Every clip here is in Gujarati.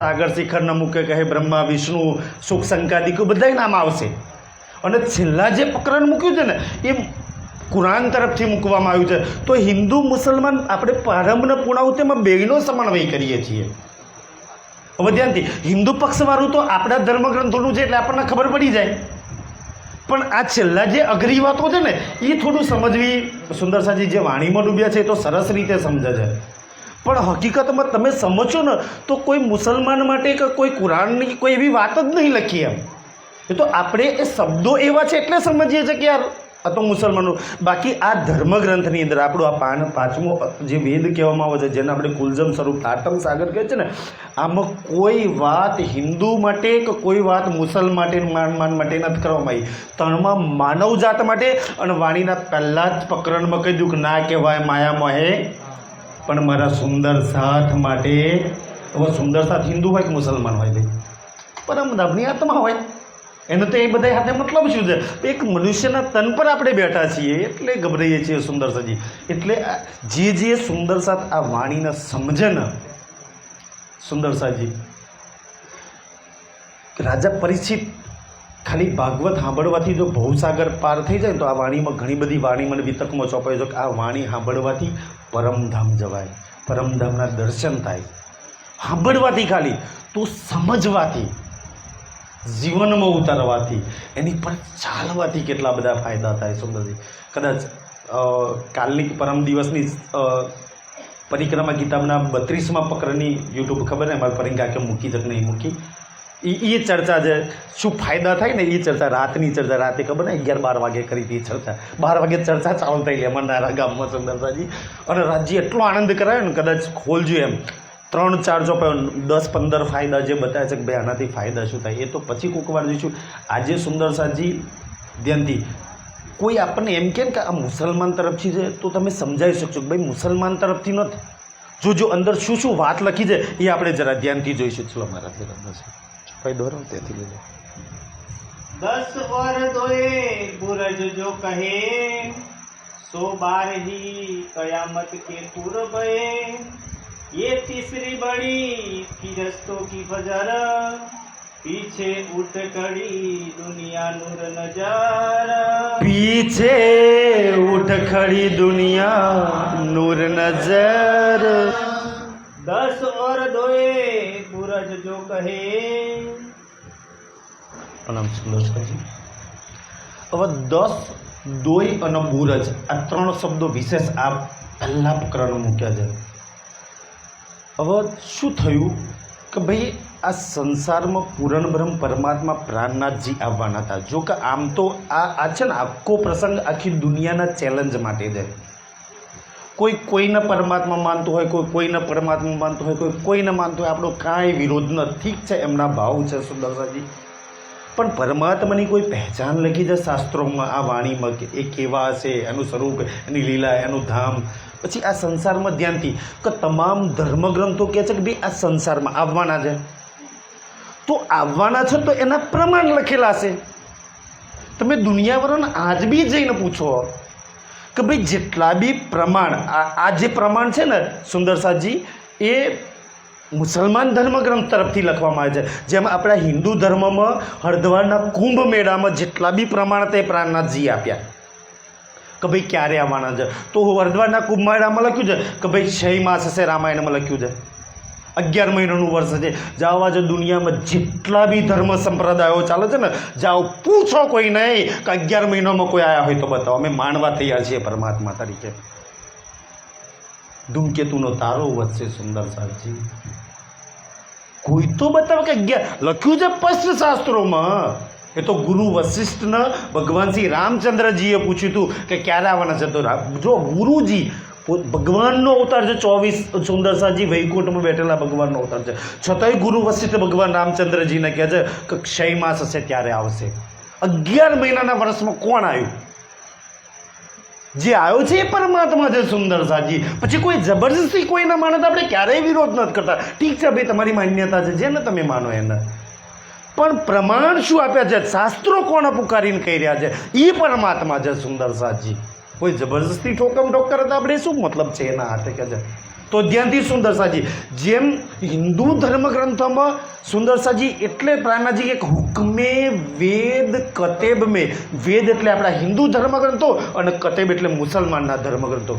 सागर शिखर न मूके कहे ब्रह्मा विष्णु सुख संकादिक बधाय नाम आवशे અને છેલ્લા જે પ્રકરણ મૂક્યું છે ને એ કુરાન તરફથી મૂકવામાં આવ્યું છે। તો હિન્દુ મુસલમાન આપણે પ્રારંભ અને પૂર્ણાહુતિમાં બેયનો સમન્વય કરીએ છીએ। હવે ધ્યાનથી હિન્દુ પક્ષવાળું તો આપણા ધર્મગ્રંથોનું છે એટલે આપણને ખબર પડી જાય, પણ આ છેલ્લા જે અઘરી વાતો છે ને એ થોડું સમજવી સુંદરસાજી જે વાણીમાં ડૂબ્યા છે એ તો સરસ રીતે સમજે છે, પણ હકીકતમાં તમે સમજો ને તો કોઈ મુસલમાન માટે કે કોઈ કુરાનની કોઈ એવી વાત જ નહીં લખી એમ। એ તો આપણે એ શબ્દો એવા છે એટલે સમજીએ છીએ કે યાર આ તો મુસલમાનો, બાકી આ ધર્મગ્રંથની અંદર આપણું આ પાંચમો જે વેદ કહેવામાં આવે છે જેને આપણે કુલજમ સ્વરૂપ આટમ સાગર કહે છે ને, આમાં કોઈ વાત હિન્દુ માટે કે કોઈ વાત મુસલમાન માટે નથી કરવામાં આવી, ત્રણમાં માનવજાત માટે। અને વાણીના પહેલાં જ પ્રકરણમાં કહી દઉં કે ના કહેવાય માયા મોહે પણ મારા સુંદર સાથ માટે। હવે સુંદર સાથ હિન્દુ હોય કે મુસલમાન હોય ભાઈ, પરમ ધામની આત્મા હોય, એને તો એ બધા સાથે મતલબ શું છે? એક મનુષ્યના તન પર આપણે બેઠા છીએ એટલે ગભરાઈએ છીએ સુંદરસાજી। એટલે જે સુંદરસાદ આ વાણીને સમજે ને સુંદરસાજી, રાજા પરીક્ષિત ખાલી ભાગવત સાંભળવાથી જો ભવસાગર પાર થઈ જાય તો આ વાણીમાં ઘણી બધી વાણી મને વિતકમાં ચોપાય છે કે આ વાણી સાંભળવાથી પરમધામ જવાય, પરમધામના દર્શન થાય। સાંભળવાથી ખાલી તો સમજવાથી, જીવનમાં ઉતારવાથી, એની પર ચાલવાથી કેટલા બધા ફાયદા થાય સુંદરજી। કદાચ કાલની પરમ દિવસની પરિક્રમા કિતાબના 32મા પ્રકરણની યુટ્યુબ ખબર ને મારી પરિંગા કે મૂકી છે કે નહીં મૂકી, એ ચર્ચા છે શું ફાયદા થાય ને એ ચર્ચા, રાતની ચર્ચા, રાતે ખબર ને 11-12 વાગે કરી હતી ચર્ચા, 12 વાગે ચર્ચા ચાલુ થઈ લે અમારા ગામમાં સુંદરસાજી। અને રાજજી એટલો આનંદ કરાયો ને કદાચ ખોલજો એમ 3-4 ચોપાયો, 10-15 ફાયદા જે બતાવે છે કે ભાઈ આનાથી ફાયદા શું થાય એ તો પછી કોઈક વાર જોઈશું। આજે સુંદરસાજી ધ્યાનથી કોઈ આપણને એમ કહે કે આ મુસલમાન તરફથી છે તો તમે સમજાવી શકશો કે ભાઈ મુસલમાન તરફથી નથી, જો અંદર શું શું વાત લખી છે એ આપણે જરા ધ્યાનથી જોઈશું। ચલો મારાથી ભાઈ દોરો ત્યાંથી લેજો। 10 वर दोए बुरज जो कहे 100 बार ही कयामत के पूर्वे, ये तीसरी बड़ी फिरस्तों की फजर, पीछे उठ खड़ी दुनिया नूर नजर, पीछे उठ खड़ी दुनिया नूर नजर। 10 वर दोए बुरज जो कहे। પ્રણામ સુંદરસાજી। હવે 10 દોય અને બુરજ આ 3 શબ્દો વિશેષ આ પહેલા પ્રકરણ મૂક્યા છે। હવે શું થયું કે ભાઈ આ સંસારમાં પૂરણ બ્રહ્મ પરમાત્મા પ્રાણનાથજી આવવાના હતા। જો કે આમ તો આ છે ને આખો પ્રસંગ આખી દુનિયાના ચેલેન્જ માટે છે। કોઈ કોઈને પરમાત્મા માનતું હોય, કોઈ કોઈને પરમાત્મા માનતું હોય, કોઈ કોઈને માનતું હોય, આપણો કાંઈ વિરોધ ન, ઠીક છે એમના ભાવ છે સુંદરસાજી, પણ પરમાત્માની કોઈ પહેચાન લખી છે શાસ્ત્રોમાં આ વાણીમાં કે એ કેવા હશે, એનું સ્વરૂપ, એની લીલા, એનું ધામ। પછી આ સંસારમાં ધ્યાનથી કે તમામ ધર્મગ્રંથો કહે છે કે ભાઈ આ સંસારમાં આવવાના છે, તો આવવાના છે તો એના પ્રમાણ લખેલા છે। તમે દુનિયાવાળાને આજ બી જઈને પૂછો કે ભાઈ જેટલા બી પ્રમાણ આ જે પ્રમાણ છે ને સુંદરસાજી એ મુસલમાન ધર્મગ્રંથ તરફથી લખવામાં આવે છે। જેમાં આપણા હિન્દુ ધર્મમાં હરિદ્વારના કુંભ મેળામાં જેટલા બી પ્રમાણ તે પ્રાણનાથજી આપ્યા કે ભાઈ ક્યારે આવવાના છે, તો હરિદ્વારના કુંભ મેળામાં લખ્યું છે કે ભાઈ 6 માસ હશે, રામાયણમાં લખ્યું છે 11 મહિનાનું વર્ષ છે। જાઓ આજે દુનિયામાં જેટલા બી ધર્મ સંપ્રદાયો ચાલે છે ને, જાઓ પૂછો કોઈ નહીં કે 11 મહિનામાં કોઈ આવ્યા હોય તો બતાવો, અમે માનવા તૈયાર છીએ પરમાત્મા તરીકે। ધૂમકેતુનો તારો વધશે સુંદરસાજી, કોઈ તો બતાવે કે 11 લખ્યું છે સ્પષ્ટ શાસ્ત્રોમાં। એ તો ગુરુ વશિષ્ઠને ભગવાન શ્રી રામચંદ્રજીએ પૂછ્યું હતું કે ક્યારે આવવાના છે, તો જો ગુરુજી ભગવાનનો અવતાર છે, 24 સુંદરસાજી વૈકુંઠમાં બેઠેલા ભગવાનનો અવતાર છે, છતાંય ગુરુ વશિષ્ઠ ભગવાન રામચંદ્રજીને કહે છે કે 6 માસ હશે ત્યારે આવશે। 11 મહિનાના વર્ષમાં કોણ આવ્યું? જે આવ્યો છે એ પરમાત્મા છે સુંદરસાજી। પછી કોઈ જબરજસ્તી કોઈના માને તો આપણે ક્યારેય વિરોધ નથી કરતા, ઠીક છે ભાઈ તમારી માન્યતા છે જેને તમે માનો એને, પણ પ્રમાણ શું આપ્યા છે, શાસ્ત્રો કોને પુકારીને કહી રહ્યા છે એ પરમાત્મા છે સુંદરસાજી। કોઈ જબરજસ્તી ઠોકમ ઠોક કરે તો આપણે શું મતલબ છે એના હાથે કે છે। તો ધ્યાનથી સુંદરસાજી, જેમ હિન્દુ ધર્મગ્રંથોમાં સુંદરસાજી એટલે પ્રાણનાજી એક હુકમે વેદ કતેબ મેં, વેદ એટલે આપણા હિન્દુ ધર્મગ્રંથો અને કતેબ એટલે મુસલમાનના ધર્મગ્રંથો,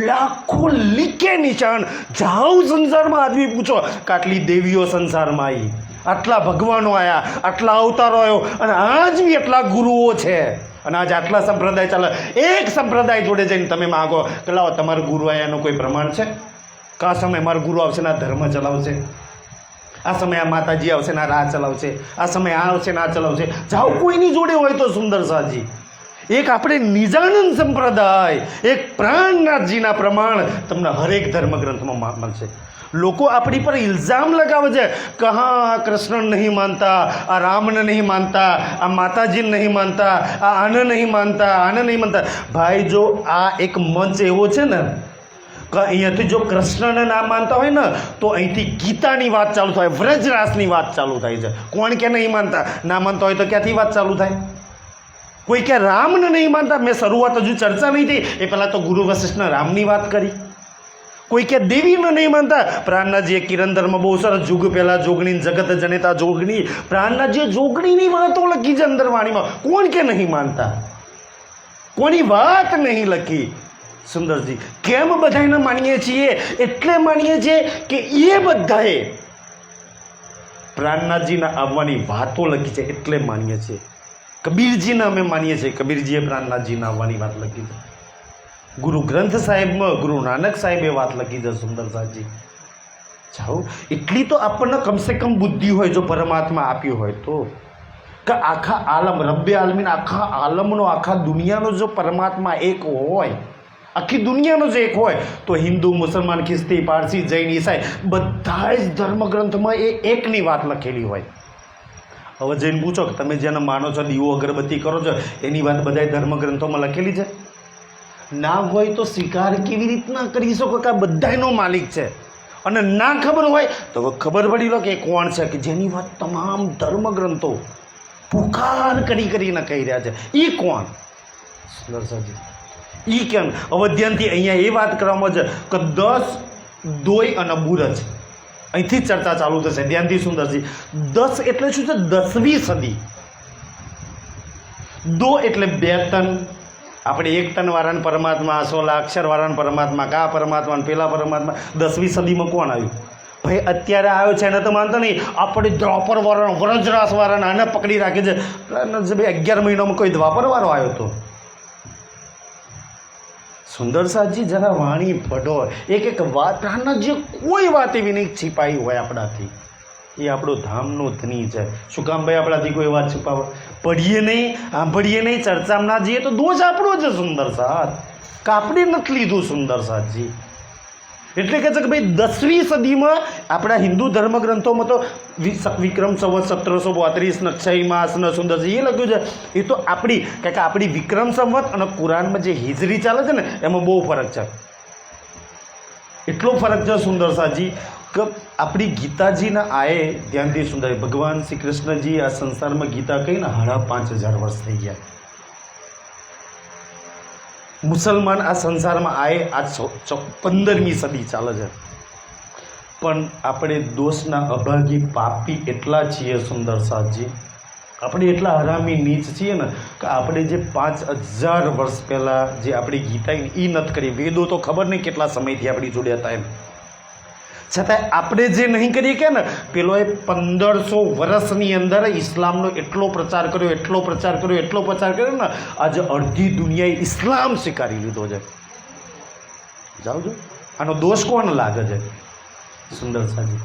લાખો લીકે નિશાન. જાઓ સંસારમાં આદમી પૂછો કે આટલી દેવીઓ સંસારમાં આવી, આટલા ભગવાનો આવ્યા, આટલા અવતારો આવ્યો, અને આજ બી એટલા ગુરુઓ છે, અને આજે આટલા સંપ્રદાય ચાલે. એક સંપ્રદાય જોડે જઈને તમે માગો કે લાવો તમારા ગુરુ આવ્યાનું કોઈ પ્રમાણ છે? કે આ સમય મારો ગુરુ આવશે ને આ ધર્મ ચલાવશે, આ સમય આ માતાજી આવશે ને આ રાહ ચલાવશે, આ સમય આ આવશે ને આ ચલાવશે. જાઓ કોઈની જોડે હોય તો સુંદરસાજી. એક આપણે નિજાનંદ સંપ્રદાય, એક પ્રાણનાથજીના પ્રમાણ તમને હરેક ધર્મગ્રંથમાં મળશે. લોકો આપણી પર ઇલ્ઝામ લગાવે છે કે હા કૃષ્ણ નહીં માનતા, આ રામને નહીં માનતા, આ માતાજીને નહીં માનતા, આ આને નહીં માનતા, આને નહીં માનતા. ભાઈ જો આ એક મંચ એવો છે ને કે અહીંયાથી જો કૃષ્ણને ના માનતા હોય ને તો અહીંથી ગીતાની વાત ચાલુ થાય, વ્રજરાસની વાત ચાલુ થાય છે. કોણ કે નહીં માનતા? ના માનતા હોય તો ક્યાંથી વાત ચાલુ થાય? કોઈ કે રામને નહીં માનતા, મેં શરૂઆત હજુ ચર્ચા નહીં થઈ એ પહેલાં તો ગુરુ વશિષ્ઠના રામની વાત કરી. કોઈ કે દેવીને નહીં માનતા, પ્રાણનાથજીએ કિરણધરમાં બહુ સરસ જુગ પહેલાં જોગણી જગત જનેતા જોગણી, પ્રાણનાથજીએ જોગણીની વાતો લખી છે અંદર વાણીમાં. કોણ કે નહીં માનતા? કોની વાત નહીં લખી? સુંદરજી, કેમ બધાને માનીએ છીએ? એટલે માનીએ છીએ કે એ બધાએ પ્રાણનાથજીના આવવાની વાતો લખી છે એટલે માનીએ છીએ. કબીરજીને અમે માનીએ છીએ, કબીરજીએ પ્રાણનાથજીના આવવાની વાત લખી છે. ગુરુ ગ્રંથ સાહેબમાં ગુરુ નાનક સાહેબે વાત લખી છે. સુંદરસાજી જાઓ, એટલી તો આપણને કમસે કમ બુદ્ધિ હોય જો પરમાત્મા આપ્યું હોય તો, કે આખા આલમ રબ્બે આલમીન, આખા આલમનો આખા દુનિયાનો જો પરમાત્મા એક હોય, આખી દુનિયાનો જ એક હોય તો હિન્દુ મુસલમાન ખ્રિસ્તી પારસી જૈન ઈસાઈ બધા જ ધર્મગ્રંથમાં એ એકની વાત લખેલી હોય. હવે જઈને પૂછો કે તમે જેને માનો છો, દીવો અગરબત્તી કરો છો, એની વાત બધા ધર્મગ્રંથોમાં લખેલી છે? ના હોય તો સ્વીકાર કેવી રીતના કરી શકો કે આ બધાનો માલિક છે? અને ના ખબર હોય તો ખબર પડી લો કે કોણ છે કે જેની વાત તમામ ધર્મગ્રંથો પુકાર કરીને કહી રહ્યા છે. એ કોણ? સુંદરસાજી, એ કેમ? હવે ધ્યાનથી અહીંયા એ વાત કરવામાં છે કે 10 દોય અને બુરજ, અહીંથી જ ચર્ચા ચાલુ થશે. ધ્યાનથી સુંદરજી, 10 એટલે શું છે? 10મી સદી. દો એટલે 2 ટન, આપણે 1 ટન વાળાને પરમાત્મા, 16 અક્ષરવાળાને પરમાત્મા, કા પરમાત્મા પેલા પરમાત્મા. 10મી સદીમાં કોણ આવ્યું? ભાઈ અત્યારે આવ્યો છે એને તો માનતો નહીં. આપણે દ્વાપર વાળા, વ્રજરાસ વાળાને આને પકડી રાખે છે. 11 મહિનામાં કોઈ દ્વાપર વાળો આવ્યો હતો? સુંદરસાજી જરા વાણી પઢો, એક વાત પ્રાણનાથજીએ કોઈ વાત એવી નહીં छिपाई હોય આપણાથી. એ આપણો ધામનો ધની છે. શું કામ ભાઈ આપણાથી કોઈ વાત છુપાવે? પઢીએ નહીં, સાંભળીએ નહીં, ચર્ચામાં ના જઈએ તો દોષ આપણો છે. સુંદરસાજ કાપડી નથી લીધું સુંદરસાજી. એટલે કહે છે કે ભાઈ 10મી સદીમાં આપણા હિન્દુ ધર્મગ્રંથોમાં તો વિક્રમ સંવત 1732 નક્ષય માસના સુંદરજી એ લખ્યું છે. એ તો આપણી, કારણ કે આપણી વિક્રમ સંવત અને કુરાનમાં જે હિજરી ચાલે છે ને એમાં બહુ ફરક છે. એટલો ફરક છે સુંદરસાજી કે આપણી ગીતાજીના આએ ધ્યાનથી સુંદર, ભગવાન શ્રી કૃષ્ણજી આ સંસારમાં ગીતા કહીને 5000 વર્ષ થઈ ગયા. મુસલમાન આ સંસારમાં આએ આ 15મી સદી ચાલે છે. પણ આપણે દોષના અભાગી પાપી એટલા છીએ સુંદરસાજી, આપણે એટલા હરામી નીચ છીએ ને કે આપણે જે 5000 વર્ષ પહેલાં જે આપણી ગીતા એ નથી કરી. વેદો તો ખબર નહીં કેટલા સમયથી આપણી જોડે હતા એમ, છતાં આપણે જે નહીં કરીએ કે ને પેલો એ 1500 વર્ષની અંદર ઇસ્લામનો એટલો પ્રચાર કર્યો, એટલો પ્રચાર કર્યો, એટલો પ્રચાર કર્યો ને આજે અડધી દુનિયાએ ઇસ્લામ સ્વીકારી લીધો છે. જાઓ જો આનો દોષ કોણ લાગે છે? સુંદરસાજી.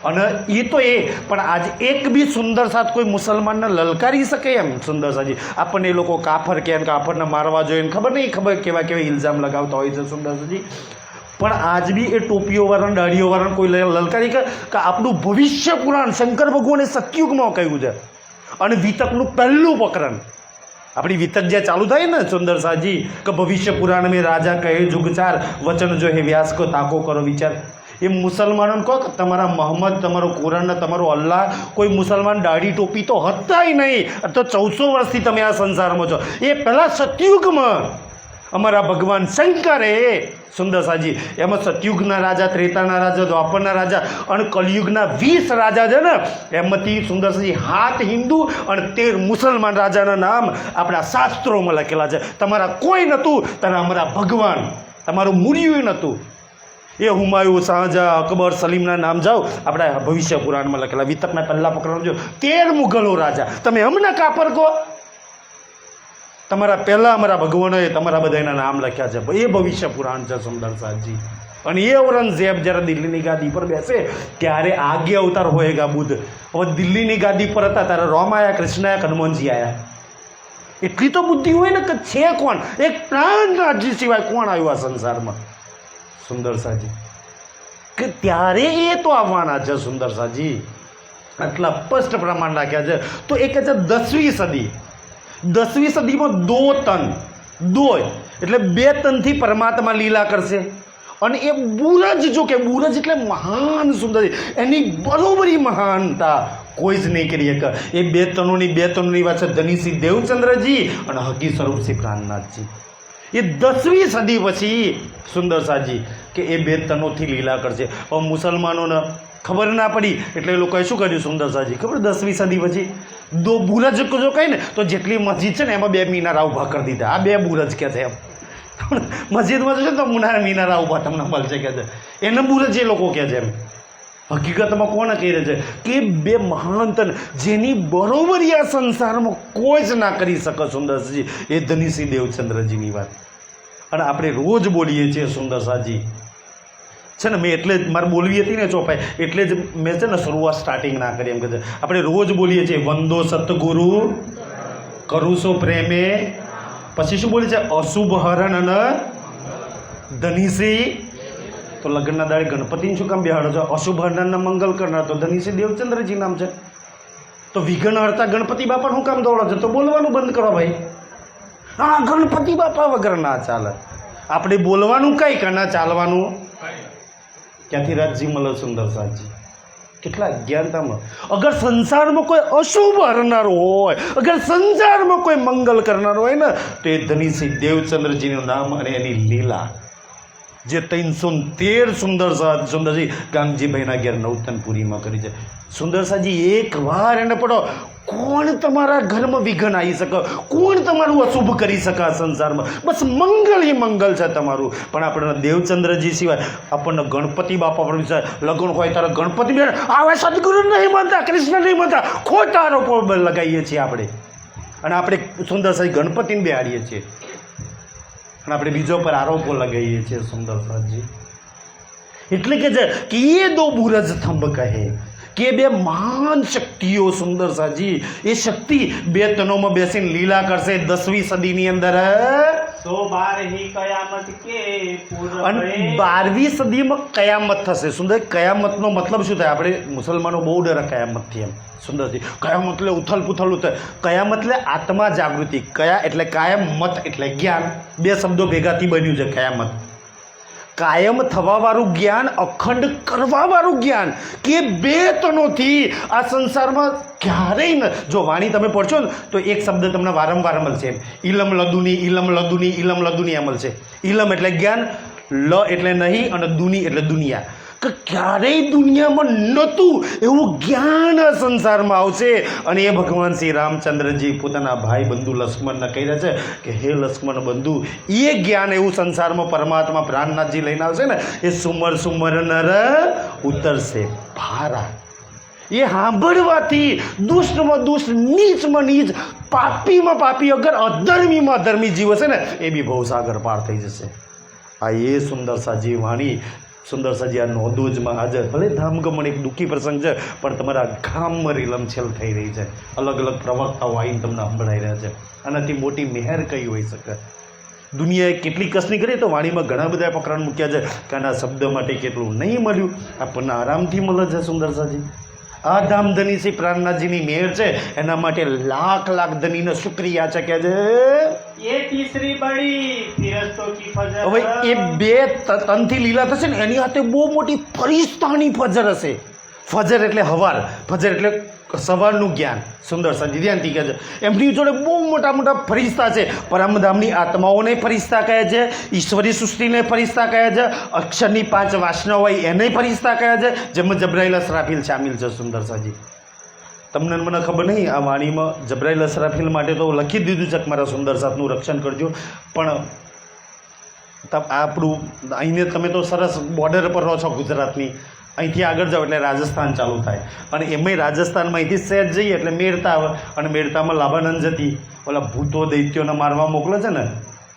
અને એ તો એ પણ આજે એક બી સુંદરસાદ કોઈ મુસલમાનને લલકારી શકે એમ? સુંદરસાજી આપણને એ લોકો કાફર કહે, કાફરને મારવા જોઈએ, ખબર નહીં ખબર કેવા કેવા ઇલ્ઝામ લગાવતા હોય છે સુંદરસાજી. પણ આજ બી એ ટોપીઓવાળાને દાઢીઓવાળાને કોઈ લલકારી કે આપણું ભવિષ્ય પુરાણ શંકર ભગવાને સતયુગમાં કહ્યું છે. અને વિતકનું પહેલું પ્રકરણ, આપણી વિતક જે ચાલુ થાય ને સુંદરસાજી કે ભવિષ્ય પુરાણ મેં રાજા કહે જુગચાર, વચન જો હે વ્યાસ કો તાકો કરો વિચાર. એ મુસલમાનોને કહો કે તમારા મોહમ્મદ, તમારો કુરાન, તમારો અલ્લાહ, કોઈ મુસલમાન દાઢી ટોપી તો હતા નહીં. તો 1400 વર્ષથી તમે આ સંસારમાં છો. એ પહેલાં સતયુગમાં અમારા ભગવાન શંકરે સુંદર સાજી એમાં સતયુગના રાજા, ત્રેતાના રાજા, દ્વાપરના રાજા અને કલયુગના 20 રાજા છે ને, એમાંથી સુંદર સાજી 7 હિન્દુ અને 13 મુસલમાન રાજાના નામ આપણા શાસ્ત્રોમાં લખેલા છે. તમારા કોઈ નહોતું, તારા અમારા ભગવાન, તમારું મૂર્યું નહોતું. એ હુમાયુ, શાહજહાં, અકબર, સલીમના નામ જાઓ આપણા ભવિષ્ય પુરાણમાં લખેલા. વિતકના પહેલા પકડવાનું જો 13 મુગલો રાજા. તમે હમણાં કાપર કહો, તમારા પહેલાં અમારા ભગવાનોએ તમારા બધાના નામ લખ્યા છે. એ ભવિષ્ય પુરાણ છે સુંદર સાજી. અને એ ઔરંગઝેબ જ્યારે દિલ્હીની ગાદી પર બેસે ત્યારે આગે અવતાર હોયગા બુદ્ધ. હવે દિલ્હીની ગાદી પર હતા ત્યારે રામ આવ્યા, કૃષ્ણ આવ્યા, હનુમાનજી આવ્યા. એટલી તો બુદ્ધિ હોય ને કે છે કોણ, એક પ્રાણ રાજ્ય સિવાય કોણ આવ્યું આ સંસારમાં સુંદર સાજી, કે ત્યારે એ તો આવવાના છે સુંદર સાજી. આટલા સ્પષ્ટ પ્રમાણ રાખ્યા છે. તો એ કહે છે 10મી સદી. 10મી સદીમાં 2 તન, 2 એટલે 2 તનથી પરમાત્મા લીલા કરશે. અને એ બુરજ, જો કે બુરજ એટલે મહાન સુંદર, એની બરોબરી મહાનતા કોઈ જ નહીં કરી શકે. એ 2 તનોની વાત છે ધનીસિંહ દેવચંદ્રજી અને હકી સ્વરૂપસિંહ પ્રાણનાથજી. એ 10મી સદી પછી સુંદર સાજી કે એ 2 તનોથી લીલા કરશે. હવે મુસલમાનોને ખબર ના પડી એટલે એ લોકોએ શું કર્યું સુંદર સાજી ખબર? 10મી સદી પછી બુરજ જો કહે ને તો જેટલી મસ્જિદ છે ને એમાં 2 મિનારા ઊભા કરી દીધા. આ 2 બુરજ કે છે એમ. મસ્જિદમાં જશે તો મિનારા ઊભા તમને મળશે કે છે, એને બુરજ એ લોકો કહે છે એમ. હકીકતમાં કોને કહી રહે છે કે 2 મહાન તન જેની બરોબરી આ સંસારમાં કોઈ જ ના કરી શકે સુંદરજી. એ ધનીસિંહ દેવચંદ્રજીની વાત. અને આપણે રોજ બોલીએ છીએ સુંદર સાજી છે ને. મેં એટલે જ મારે બોલવી હતી ને ચોપાઈ, એટલે જ મેં છે ને શરૂઆત સ્ટાર્ટિંગ ના કરી એમ કે છે. આપણે રોજ બોલીએ છીએ વંદો સતગુરુ કરું છો પ્રેમે, પછી શું બોલીએ છે અશુભ હરણ અને ધનીસિંહ. તો લગ્નના દાડે ગણપતિને શું કામ બેહાડો છો? અશુભ હરણના મંગલ કરનાર તો ધનીસિંહ દેવચંદ્રજી નામ છે. તો વિઘ્ન હરતા ગણપતિ બાપા શું કામ દોડો છો? તો બોલવાનું બંધ કરો ભાઈ. હા, ગણપતિ બાપા વગર ના ચાલે. આપણે બોલવાનું કઈ કે ના ચાલવાનું ક્યાંથી રાજજી મળે સુંદર સાજી? કેટલા અજ્ઞાનતામાં. અગર સંસારમાં કોઈ અશુભ હરનારો હોય, અગર સંસારમાં કોઈ મંગલ કરનારો હોય ને તો એ ધનીસિંહ દેવચંદ્રજીનું નામ અને એની લીલા જે 313 સુંદરજી ગામજીભાઈના ઘેર નવતનપુરીમાં કરી છે. સુંદર સાજી એક વાર એને પડો, કોણ તમારા ઘરમાં વિઘન આવી શકે, કોણ તમારું અશુભ કરી શકે આ સંસારમાં? બસ મંગલ એ મંગલ છે તમારું. પણ આપણને દેવચંદ્રજી સિવાય આપણને ગણપતિ બાપા પર વિચાર લગ્ન હોય ત્યારે ગણપતિ બેન આવે, સદગુરુ નહીં માનતા, કૃષ્ણ નહીં માનતા, ખોટા આરોપો લગાવીએ છીએ આપણે. અને આપણે સુંદર સાજી ગણપતિને બેહાડીએ છીએ અને આપણે બીજો પર આરોપો લગાવીએ છીએ સુંદર સાજી. એટલે કે છે કે એ 2 બુરજ થંભ કહે કે 2 મહાન શક્તિઓ સુંદર સાજી. એ શક્તિ 2 તનોમાં બેસીને લીલા કરશે 10મી સદીની અંદર. 112 કયામત કે અને 12મી સદીમાં કયામત થશે. સુંદર કયામતનો મતલબ શું થાય? આપણે મુસલમાનો બહુ ડરે કયામતથી એમ સુંદરજી. કયામત એટલે ઉથલ પુથલ ઉથલ. કયામત એટલે આત્મા જાગૃતિ. કયા એટલે કાયમ, મત એટલે જ્ઞાન. 2 શબ્દો ભેગાથી બન્યું છે કયામત. કાયમ થવાવાળું જ્ઞાન, અખંડ કરવાવાળું જ્ઞાન કે 2 તનોથી આ સંસારમાં ક્યારેય ન. જો વાણી તમે પડશો ને તો એક શબ્દ તમને વારંવાર મળશે. ઇલમ લદુની, ઇલમ લદુની, ઇલમ લદુની આ મળશે. ઇલમ એટલે જ્ઞાન, લ એટલે નહીં અને દુની એટલે દુનિયા. કે ક્યારેય દુનિયામાં નહોતું એવું જ્ઞાન સંસારમાં આવશે. અને એ ભગવાન શ્રી રામચંદ્રજી પોતાના ભાઈ બંધુ લક્ષ્મણને કહી રહ્યા છે કે હે લક્ષ્મણ બંધુ, એ જ્ઞાન એવું સંસારમાં પરમાત્મા પ્રાણનાથજી લઈને આવશે ને, એ સુમર સુમર નર ઉતરશે ભારા. એ સાંભળવાથી દુષ્ટમાં દુષ્ટ, નીચમાં નીચ, પાપીમાં પાપી, અગર અધર્મીમાં અધર્મી જીવ હશે ને એ બી ભવસાગર પાર થઈ જશે. આ એ સુંદર સાજી વાણી સુંદર સાજી આ નોંધોજમાં હાજર. ભલે ધામગમણ એક દુઃખી પ્રસંગ છે પણ તમારા ગામમાં રીલમછેલ થઈ રહી છે. અલગ અલગ પ્રવક્તાઓ આવીને તમને સંભળાઈ રહ્યા છે. આનાથી મોટી મહેર કઈ હોઈ શકે? દુનિયાએ કેટલી કસની કરી તો વાણીમાં ઘણા બધા પ્રકરણ મૂક્યા છે કે આના શબ્દ માટે કેટલું નહીં મળ્યું, આપણને આરામથી મળે છે સુંદર સાજી. આ ધામ ધનીસિંહ પ્રાણનાથજીની મેર છે, એના માટે લાખ લાખ ધનીનો શુક્રિયા છે કે છે. ये तीसरी बड़ी फिरस्तों की फजर. હવે એ 2 તનથી લીલા થશે ને એની હાથે બહુ મોટી ફરિશ્તાની ફજર હશે ફજર એટલે હવાર, ફજર એટલે સવારનું જ્ઞાન. સુંદર સાજી ધ્યાનથી કહે છે. એમની જોડે બહુ મોટા મોટા ફરિશ્તા છે. પરમધામની આત્માઓને ફરિશ્તા કહે છે, ઈશ્વરી સૃષ્ટિને ફરિશ્તા કહે છે, અક્ષરની 5 વાસના હોય એને ફરિશ્તા કહે છે, જેમાં જબ્રાઈલ અસરાફીલ શામિલ છે. સુંદર સાજી તમને મને ખબર નહીં, આ વાણીમાં જબ્રાઈલ અસરાફીલ માટે તો લખી દીધું છે કે મારા સુંદર સાથનું રક્ષણ કરજો. પણ આપણું અહીંને તમે તો સરસ બોર્ડર પર રહો છો ગુજરાતની, અહીંથી આગળ જાઓ એટલે રાજસ્થાન ચાલુ થાય, અને એમાંય રાજસ્થાનમાં અહીંથી સહેજ જઈએ એટલે મેળતા આવે, અને મેળતામાં લાભાનંદ જતી ઓલા ભૂતો દૈત્યોને મારવા મોકલે છે ને,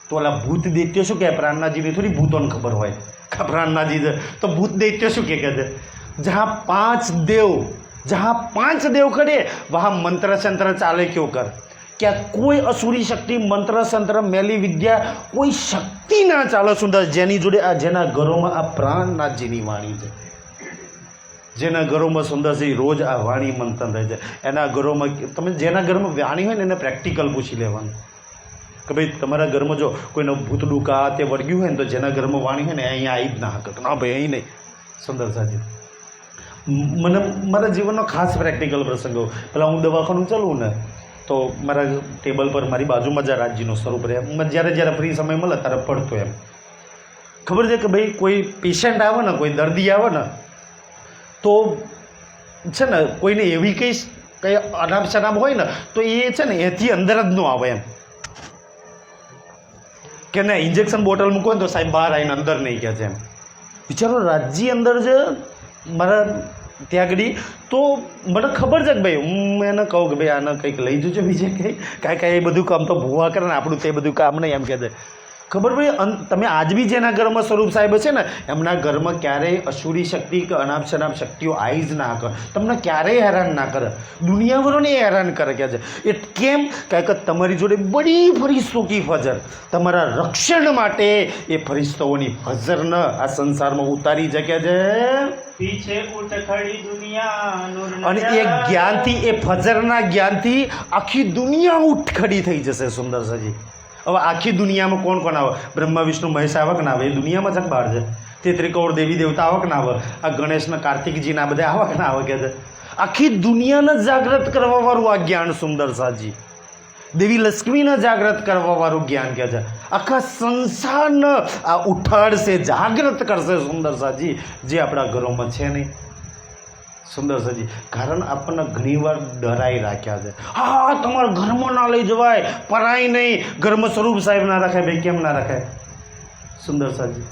તો ઓલા ભૂત દૈત્યો શું કહે? પ્રાણનાજીની થોડી ભૂતોને ખબર હોય કે પ્રાણનાજી છે, તો ભૂત દૈત્યો શું કહે છે? જहाँ 5 देव खड़े वहाँ मंत्र संत्र चाले क्यों कर? क्या कोई असुरी शक्ति, मंत्र संत्र, मेली विद्या, कोई शक्ति ना चाले. सुंदर जेनी जोड़े आ जेना घरों में आ प्राणनाथजीनी वाणी है, जेना घरों में सुंदर से रोज आ वाणी मंथन रहे છે. એના ઘરોમાં તમે જેના ઘરમાં વાણી હોય ને એને પ્રેક્ટિકલ પૂછી લેવાનું કે ભાઈ તમારા ઘરમાં જો કોઈનો ભૂત ડૂકા તે વળગ્યું હોય ને તો જેના ઘરમાં વાણી હોય ને અહીંયા આવી જ ના હકત, ના ભાઈ અહીં નહીં. સુંદર સાજી મને મારા જીવનનો ખાસ પ્રેક્ટિકલ પ્રસંગો, પેલા હું દવાખાનું ચાલું ને તો મારા ટેબલ પર મારી બાજુમાં જ રાજજીનું સ્વરૂપ રહે. જ્યારે ફ્રી સમય મળે ત્યારે પડતો એમ ખબર છે કે ભાઈ કોઈ પેશન્ટ આવે ને, કોઈ દર્દી આવે ને તો છે ને કોઈને એવી કંઈ અનાપ શનાપ હોય ને તો એ છે ને એથી અંદર જ ન આવે એમ કે ના ઇન્જેક્શન બોટલ મૂકો ને તો સાહેબ બહાર આવીને અંદર નહીં કહે છે એમ. વિચારો રાજજી અંદર છે મારા ત્યાં આગળ, તો મને ખબર છે કે ભાઈ હું એને કહું કે ભાઈ આને કંઈક લઈ જજો બીજે કંઈ કાંઈ એ બધું કામ તો ભૂવા કરે ને, આપણું તે બધું કામ નહીં એમ કહે છે. ખબર ભાઈ તમે આજ બી જેના ઘરમાં સ્વરૂપ સાહેબ છે ને એમના ઘરમાં ક્યારેય અસુરી શક્તિ કે અનાપ શનાપ શક્તિઓ આવી જ ના કરે, તમને ક્યારેય હેરાન ના કરે, દુનિયાવાળાને હેરાન કરે કે છે. એ કેમ? કારણ કે તમારી જોડે બડી ફરિશ્તો કી ફજર, તમારા રક્ષણ માટે એ ફરિશ્તાઓની ફજરને આ સંસારમાં ઉતારી શકે છે. पीछे उठ खड़ी दुनिया नूर અને એ જ્ઞાનથી, એ ફજરના જ્ઞાનથી આખી દુનિયા ઉઠ ખડી થઈ જશે. સુંદર સાજી હવે આખી દુનિયામાં કોણ કોણ આવે? બ્રહ્મા વિષ્ણુ મહેશ આવે કે ના આવે? એ દુનિયામાં જ બહાર છે. 33 કરોડ દેવી દેવતા આવે કે ના આવે? આ ગણેશના કાર્તિકજીના બધા આવે કે ના આવે? કે છે આખી દુનિયાને જાગૃત કરવાવાળું આ જ્ઞાન. સુંદર સાજી દેવી લક્ષ્મીને જાગૃત કરવાવાળું જ્ઞાન કહે છે. આખા સંસારને આ ઉઠાડશે, જાગૃત કરશે. સુંદર સાજી જે આપણા ઘરોમાં છે નહીં. સુંદર સાજી કારણ આપણને ઘણીવાર ડરાઈ રાખ્યા છે. હા તમારા ઘરમાં ના લઈ જવાય, પરાય નહીં, ઘરમાં સ્વરૂપ સાહેબ ના રાખાય. ભાઈ કેમ ના રાખાય? સુંદર સાજી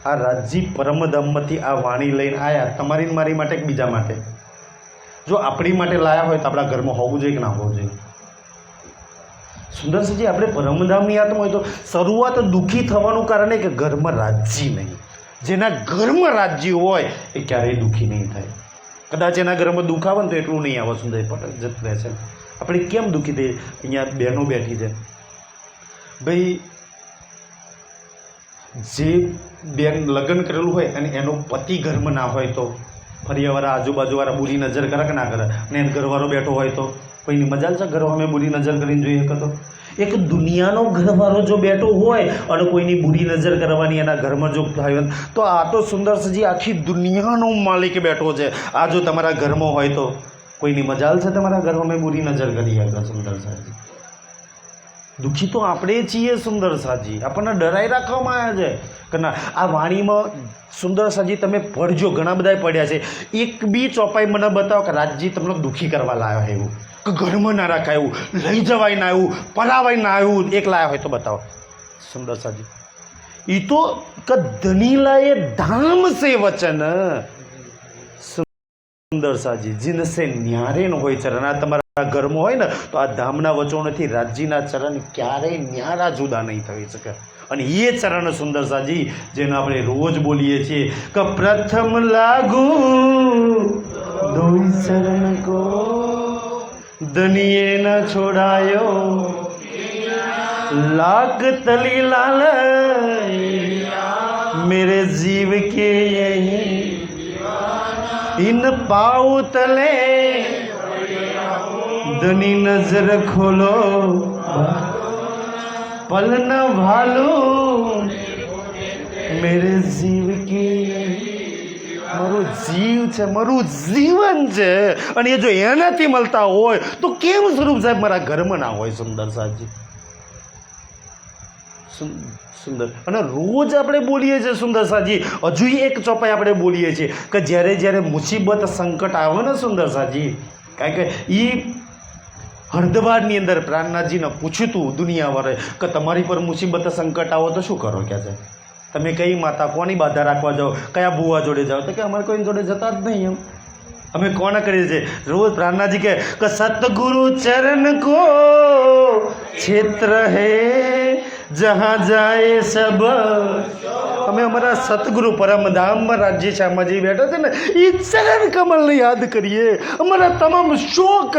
આ રાજજી પરમધામમાંથી આ વાણી લઈને આવ્યા તમારી મારી માટે કે બીજા માટે? જો આપણી માટે લાયા હોય તો આપણા ઘરમાં હોવું જોઈએ કે ના હોવું જોઈએ? સુંદર સાજી આપણે પરમધામની આત્મા હોય તો શરૂઆત દુઃખી થવાનું કારણ એ કે ઘરમાં રાજજી નહીં. જેના ઘરમાં રાજજી હોય એ ક્યારેય દુઃખી નહીં થાય. કદાચ એના ઘરમાં દુઃખ આવે ને તો એટલું નહીં આવે. સુંદર પટક જતું રહે છે. આપણે કેમ દુઃખી થઈએ? અહીંયા બહેનો બેઠી છે ભાઈ, જે બેન લગ્ન કરેલું હોય અને એનો પતિ ઘરમાં ના હોય તો ફરિયાવાળા આજુબાજુવાળા બુરી નજર કરે કે ના કરે? અને એને ઘરવાળો બેઠો હોય તો કોઈની મજાલ છે ઘરો અમે બુરી નજર કરીને જોઈએ કે? તો એક દુનિયાનો ઘરવાળો જો બેઠો હોય અને કોઈની બુરી નજર કરવાની એના ઘરમાં જો થાય તો આ તો સુંદર સજી આખી દુનિયાનો માલિક બેઠો છે. આ જો તમારા ઘરમાં હોય તો કોઈની મજાલ છે તમારા ઘરમાં અમે બુરી નજર કરી આગળ? સુંદર સાજી દુઃખી તો આપણે છીએ. સુંદર સાજી આપણને ડરાઈ રાખવામાં આવ્યા છે કે ના આ વાણીમાં. સુંદર સાજી તમે પડજો, ઘણા બધા પડ્યા છે. એક બી ચોપાઈ મને બતાવો કે રાજજી તમને દુઃખી કરવા લાવ્યા એવું, કે ઘરમાં ના રાખાય એવું, લઈ જવાય ના એવું, પરાવાય ના એવું એક લાયા હોય તો બતાવો. સુંદર સાજી એ તો ધની લાયે ધામ સે વચન. સુંદર સાજી જીનસે ન્યારે ન હોય ચરણ. આ તમારા ઘરમાં હોય ને તો આ ધામના વચનોથી રાજજીના ચરણ ક્યારેય ન્યારા જુદા નહીં થઈ શકે. અને એ ચરણ સુંદર સાજી જેને આપણે રોજ બોલીએ છીએ કે પ્રથમ લાગુ દોઈ ચરણ કો દનિયે ન છોડાયો लाख तली लाल मेरे जीव के यही इन पाँव तले धनी नजर खोलो पल न भालो मेरे जीव की મારો જીવ છે, મારું જીવન છે, અને એ જો એનાથી મળતા હોય તો કેમ સ્વરૂપ સાહેબ મારા ઘરમાં ના હોય? સુંદર સાહેબજી, સુંદર. અને રોજ આપણે બોલીએ છીએ સુંદર સાહેબજી, હજુ એક ચોપાઈ આપણે બોલીએ છીએ કે જ્યારે જ્યારે મુસીબત સંકટ આવે ને સુંદર સાહેબજી, કારણ કે એ હરદવારની અંદર પ્રાણનાથજીને પૂછ્યું હતું દુનિયાવાળાએ કે તમારી પર મુસીબત સંકટ આવો તો શું કરો? કે છે તમે કઈ માતા કોની બાધા રાખવા જાઓ, કયા બુવા જોડે જાઓ? તો કે અમારે કોઈ જોડે જતા જ નહીં. એમ અમે કોને કરીએ છીએ? રોજ પ્રાણનાથજી કહે કે સતગુરુ ચરણ કો ક્ષેત્ર હે જहाँ જાય સબ. અમે અમારા સતગુરુ પરમધામમાં રાજ્ય શ્યામાજી બેઠા છે ને, એ ચરણ કમલને યાદ કરીએ. અમારા તમામ શોક,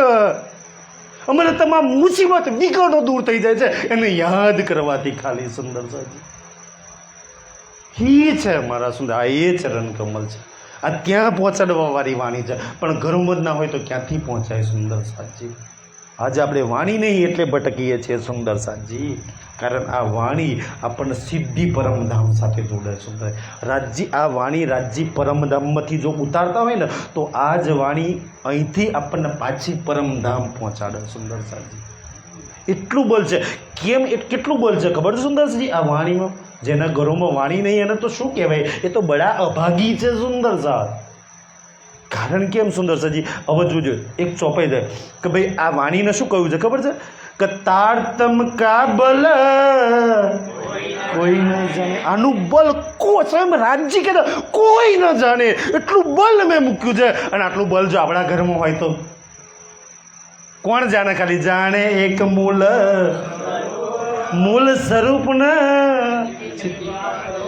અમારા તમામ મુસીબત વિકટો દૂર થઈ જાય છે એને યાદ કરવાથી ખાલી. સુંદર સાહેબ, એ છે અમારા સુંદર, આ એ ચરણ કમલ છે. આ ત્યાં પહોંચાડવા વાળી વાણી છે, પણ ઘરમાં જ ના હોય તો ક્યાંથી પહોંચાય? સુંદર સાહેબજી, આજે આપણે વાણી નહીં એટલે ભટકીએ છીએ સુંદર સાહેબજી, કારણ આ વાણી આપણને સિદ્ધિ પરમધામ સાથે જોડે. સુંદર રાજજી, આ વાણી રાજજી પરમધામમાંથી જો ઉતારતા હોય ને તો આ જ વાણી અહીંથી આપણને પાછી પરમધામ પહોંચાડે. સુંદર સાહેબજી, એટલું બળ છે. કેમ કેટલું બળ છે ખબર છે સુંદરજી આ વાણીમાં? જેના ઘરોમાં વાણી નહીં એને તો શું કહેવાય? એ તો બડા અભાગી છે સુંદર સાહેબ. કારણ કેમ સુંદર સાહેબજી? હવે જોજો એક ચોપાઈ જાય કે ભાઈ આ વાણીને શું કહ્યું છે ખબર છે? કે તારતમ કા બલ કોઈ ન જાણે. આનું બલ સ્વયં રાજજી કહેતા કોઈ ન જાણે એટલું બલ મેં મૂક્યું છે. અને આટલું બલ જો આપણા ઘરમાં હોય તો કોણ જાણે? ખાલી જાણે એક મૂળ સ્વરૂપના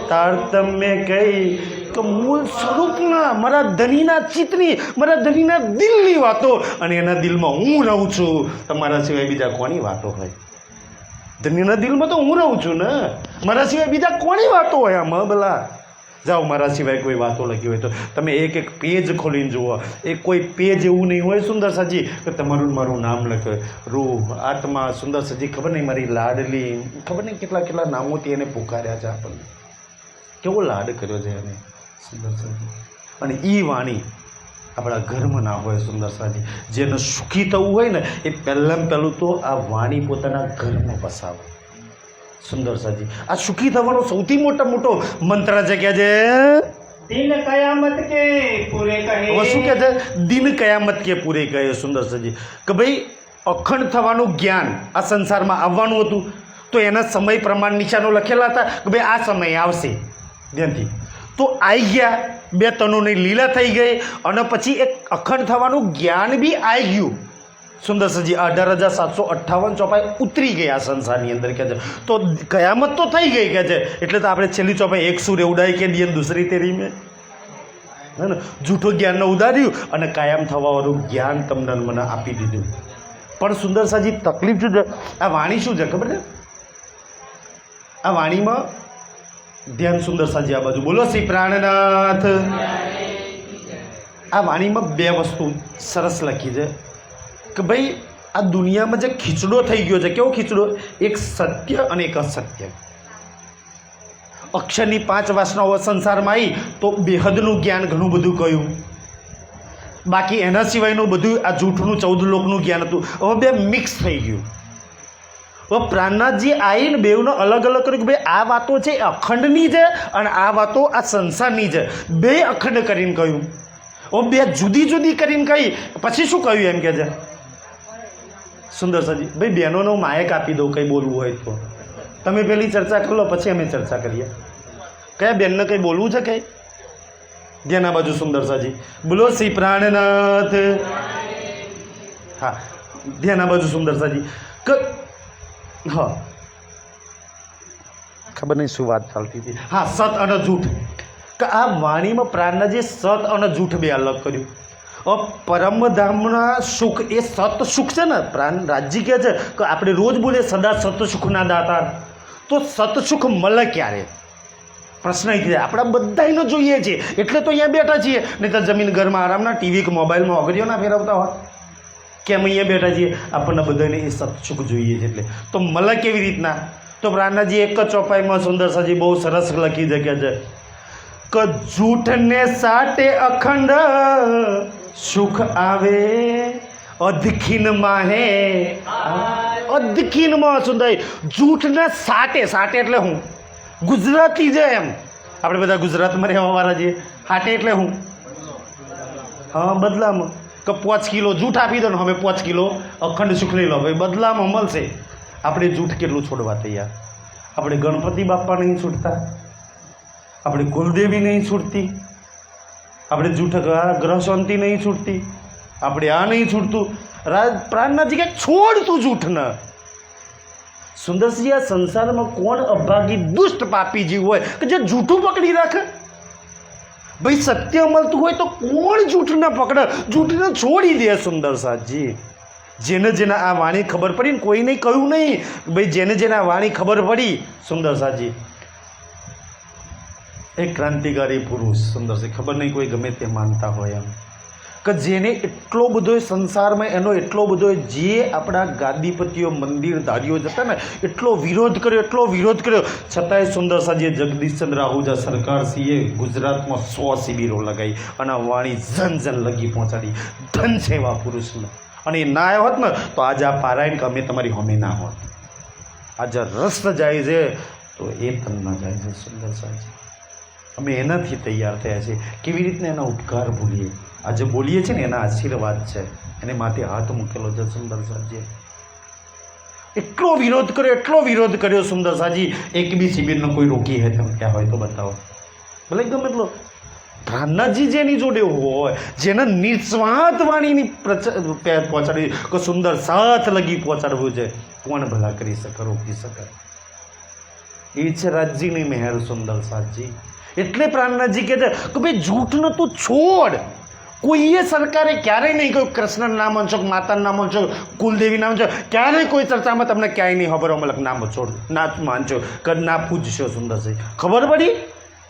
તારતમ્ય કઈ તો મૂળ સ્વરૂપના મારા ધણીના ચિત્તની, મારા ધણીના દિલની વાતો, અને એના દિલમાં હું રહું છું. તમારા સિવાય બીજા કોની વાતો હોય? ધણીના દિલમાં તો હું રહું છું ને, મારા સિવાય બીજા કોની વાતો હોય આમાં? ભલા જાઓ, મારા સિવાય કોઈ વાતો લખી હોય તો તમે એક એક પેજ ખોલીને જુઓ. એ કોઈ પેજ એવું નહીં હોય સુંદર સાજી કે તમારું મારું નામ લખ્યું હોય. રૂહ, આત્મા, સુંદર સાજી, ખબર નહીં મારી લાડલી, ખબર નહીં કેટલા કેટલા નામોથી એને પુકાર્યા છે આપણને. કેવો લાડ કર્યો છે એને સુંદર સાજી. અને એ વાણી આપણા ઘરમાં ના હોય સુંદર સાજી. જેને સુખી થવું હોય ને એ પહેલાં પહેલું તો આ વાણી પોતાના ઘરમાં બસાવે. સુંદર સાજી, આ સુખી થવાનો સૌથી મોટો મંત્ર છે કે છે દિન કયામત કે પૂરે કહે. હવે શું કહે છે? દિન કયામત કે પૂરે કહે. સુંદર સાજી, કે ભાઈ અખંડ થવાનું જ્ઞાન આ સંસારમાં આવવાનું હતું તો એના સમય પ્રમાણ નિશાનો લખેલા હતા કે ભાઈ આ સમય આવશે ધ્યાનથી. તો આવી ગયા, બે તનોની લીલા થઈ ગઈ, અને પછી એક અખંડ થવાનું જ્ઞાન બી આવી ગયું. સુંદર સજી 18,758 ચોપાઈ ઉતરી ગઈ આ સંસારની અંદર કહે છે. તો કયામત તો થઈ ગઈ કહે છે. એટલે તો આપણે છેલ્લી ચોપાઈ એક સૂર્ય ઉડાઈ કે દિયન દૂસરી તેરી મેં, હે ને, જૂઠો જ્ઞાનને ઉડાડ્યું અને કાયમ થવાવાળું જ્ઞાન તમને મને આપી દીધું. પણ સુંદર સાજી તકલીફ શું છે? આ વાણી શું છે ખબર છે? આ વાણીમાં ધ્યાન સુંદર સાજી આ બાજુ બોલો શ્રી પ્રાણનાથ. આ વાણીમાં બે વસ્તુ સરસ લખી છે કે ભાઈ આ દુનિયામાં જે ખીચડો થઈ ગયો છે, કેવો ખીચડો? એક સત્ય અને એક અસત્ય. અક્ષરની 5 વાસનાઓ સંસારમાં આવી તો બેહદનું જ્ઞાન ઘણું બધું કહ્યું, બાકી એના સિવાયનું બધું આ જૂઠનું 14 લોકનું જ્ઞાન હતું. હવે બે મિક્સ થઈ ગયું. હવે પ્રાણનાથજી આવીને બેઉનો અલગ અલગ કર્યું કે ભાઈ આ વાતો છે એ અખંડની છે અને આ વાતો આ સંસારની છે. બે અખંડ કરીને કહ્યું. હવે બે જુદી જુદી કરીને કહી પછી શું કહ્યું એમ કે છે સુંદર સાજી, ભાઈ બહેનોનો માયક આપી દઉં કંઈ બોલવું હોય તો. તમે પેલી ચર્ચા કરી લો પછી અમે ચર્ચા કરીએ. કયા બેનને કંઈ બોલવું છે કંઈ? ધ્યાન આ બાજુ સુંદર સાજી બોલો શ્રી પ્રાણનાથ. હા, ધ્યાન આ બાજુ સુંદર સાજી કે હા ખબર નહીં શું વાત ચાલતી હતી. હા, સત અને જૂઠ. કે આ વાણીમાં પ્રાણનાથજીએ સત અને જૂઠ બે અલગ કર્યું. પરમધામના સુખ એ સત સુખ છે ને. પ્રાણ રાજજી કહે છે કે આપણે રોજ બોલીએ સદા સત સુખના દાતાર, તો સત સુખ મળે ક્યારે? પ્રશ્ન એ થાય. આપણા બધાનો જોઈએ છીએ એટલે તો અહીંયા બેઠા છીએ, નહીં તો જમીન ઘરમાં આરામના ટીવી કે મોબાઈલમાં ઓગળીઓ ના ફેરવતા હોય. કેમ અહીંયા બેઠા છીએ? આપણને બધાને એ સત સુખ જોઈએ છે. એટલે તો મળે કેવી રીતના? તો પ્રાણનાથજી એક જ ચોપાઈમાં સુંદર સાજી બહુ સરસ લખી શકે છે કે જૂઠને સાટે અખંડ સુખ આવે અધખીનમાં હે અધખીનમાં સુંદર જૂઠને સાટે સાટે એટલે હું ગુજરાતી છે એમ આપણે બધા ગુજરાતમાં રહેવાવાળા છીએ હાટે એટલે હું હા બદલામાં કે 5 કિલો જૂઠ આપી દો ને હવે 5 કિલો અખંડ સુખ લઈ લો ભાઈ બદલામાં મળશે આપણે જૂઠ કેટલું છોડવા તૈયાર આપણે ગણપતિ બાપા નહીં છૂટતા આપણે કુલદેવી નહીં છૂટતી આપણે જૂઠ ગ્રહ શાંતિ નહીં છૂટતી આપણે આ નહીં છૂટતું પ્રાણનાથજી કે છોડ તું જૂઠ ન સુંદરસિંહ આ સંસારમાં કોણ અભાગી દુષ્ટ પાપી જીવ હોય કે જે જૂઠું પકડી રાખે ભાઈ સત્ય મળતું હોય તો કોણ જૂઠ ન પકડે જૂઠને છોડી દે સુંદર સાજી જેને જેને આ વાણી ખબર પડી ને કોઈ નહીં કહ્યું નહીં ભાઈ જેને જેને આ વાણી ખબર પડી સુંદર સાજી એક ક્રાંતિકારી પુરુષ સુંદરસિંહ ખબર નહીં કોઈ ગમે તે માનતા હોય એમ કે જેને એટલો બધો સંસારમાં એનો એટલો બધો જે આપણા ગાદીપતિઓ મંદિરધારીઓ જતા ને એટલો વિરોધ કર્યો છતાંય સુંદરસાજીએ જગદીશચંદ્ર આહુજા સરકારશ્રીએ ગુજરાતમાં 100 શિબિરો લગાવી અને આ વાણી જન જન લગી પહોંચાડી ધન છે એવા પુરુષને અને એ ના આવ્યો હોત ને તો આજે આ પારાયણ કે અમે તમારી હોમે ના હોત આજે રસ જાય છે તો એ તન ના જાય છે સુંદરસાજી અમે એનાથી તૈયાર થયા છીએ કેવી રીતના એના ઉપકાર ભૂલીએ આજે બોલીએ છીએ ને એના આશીર્વાદ છે એને માથે હાથ મૂકેલો છે સુંદરસાજીએ એટલો વિરોધ કર્યો સુંદરસાજી એક બી શિબિરનો કોઈ રોકી હે તમે ક્યાં હોય તો બતાવો ભલે ગમે એટલો પ્રાણનાથજી જેની જોડે હોય જેના નિસ્વાર્થ વાણીની પહોંચાડી કે સુંદર સાથ લગી પહોંચાડવું છે કોણ ભલા કરી શકે રોકી શકે એ છે રાજજીની મહેર સુંદરસાજી એટલે પ્રાણનાથજી કહે છે કે ભાઈ જૂઠને તું છોડ કોઈએ સરકારે ક્યારેય નહીં કહ્યું કૃષ્ણનું નામ વાંચો માતાનું નામ વાંચો કુલદેવી નામ વાંચો ક્યારેય કોઈ ચર્ચામાં તમને ક્યાંય નહીં ખબર મલક નામ છોડ ના માનશો કે ના પૂજશો સુંદરસિંહ ખબર પડી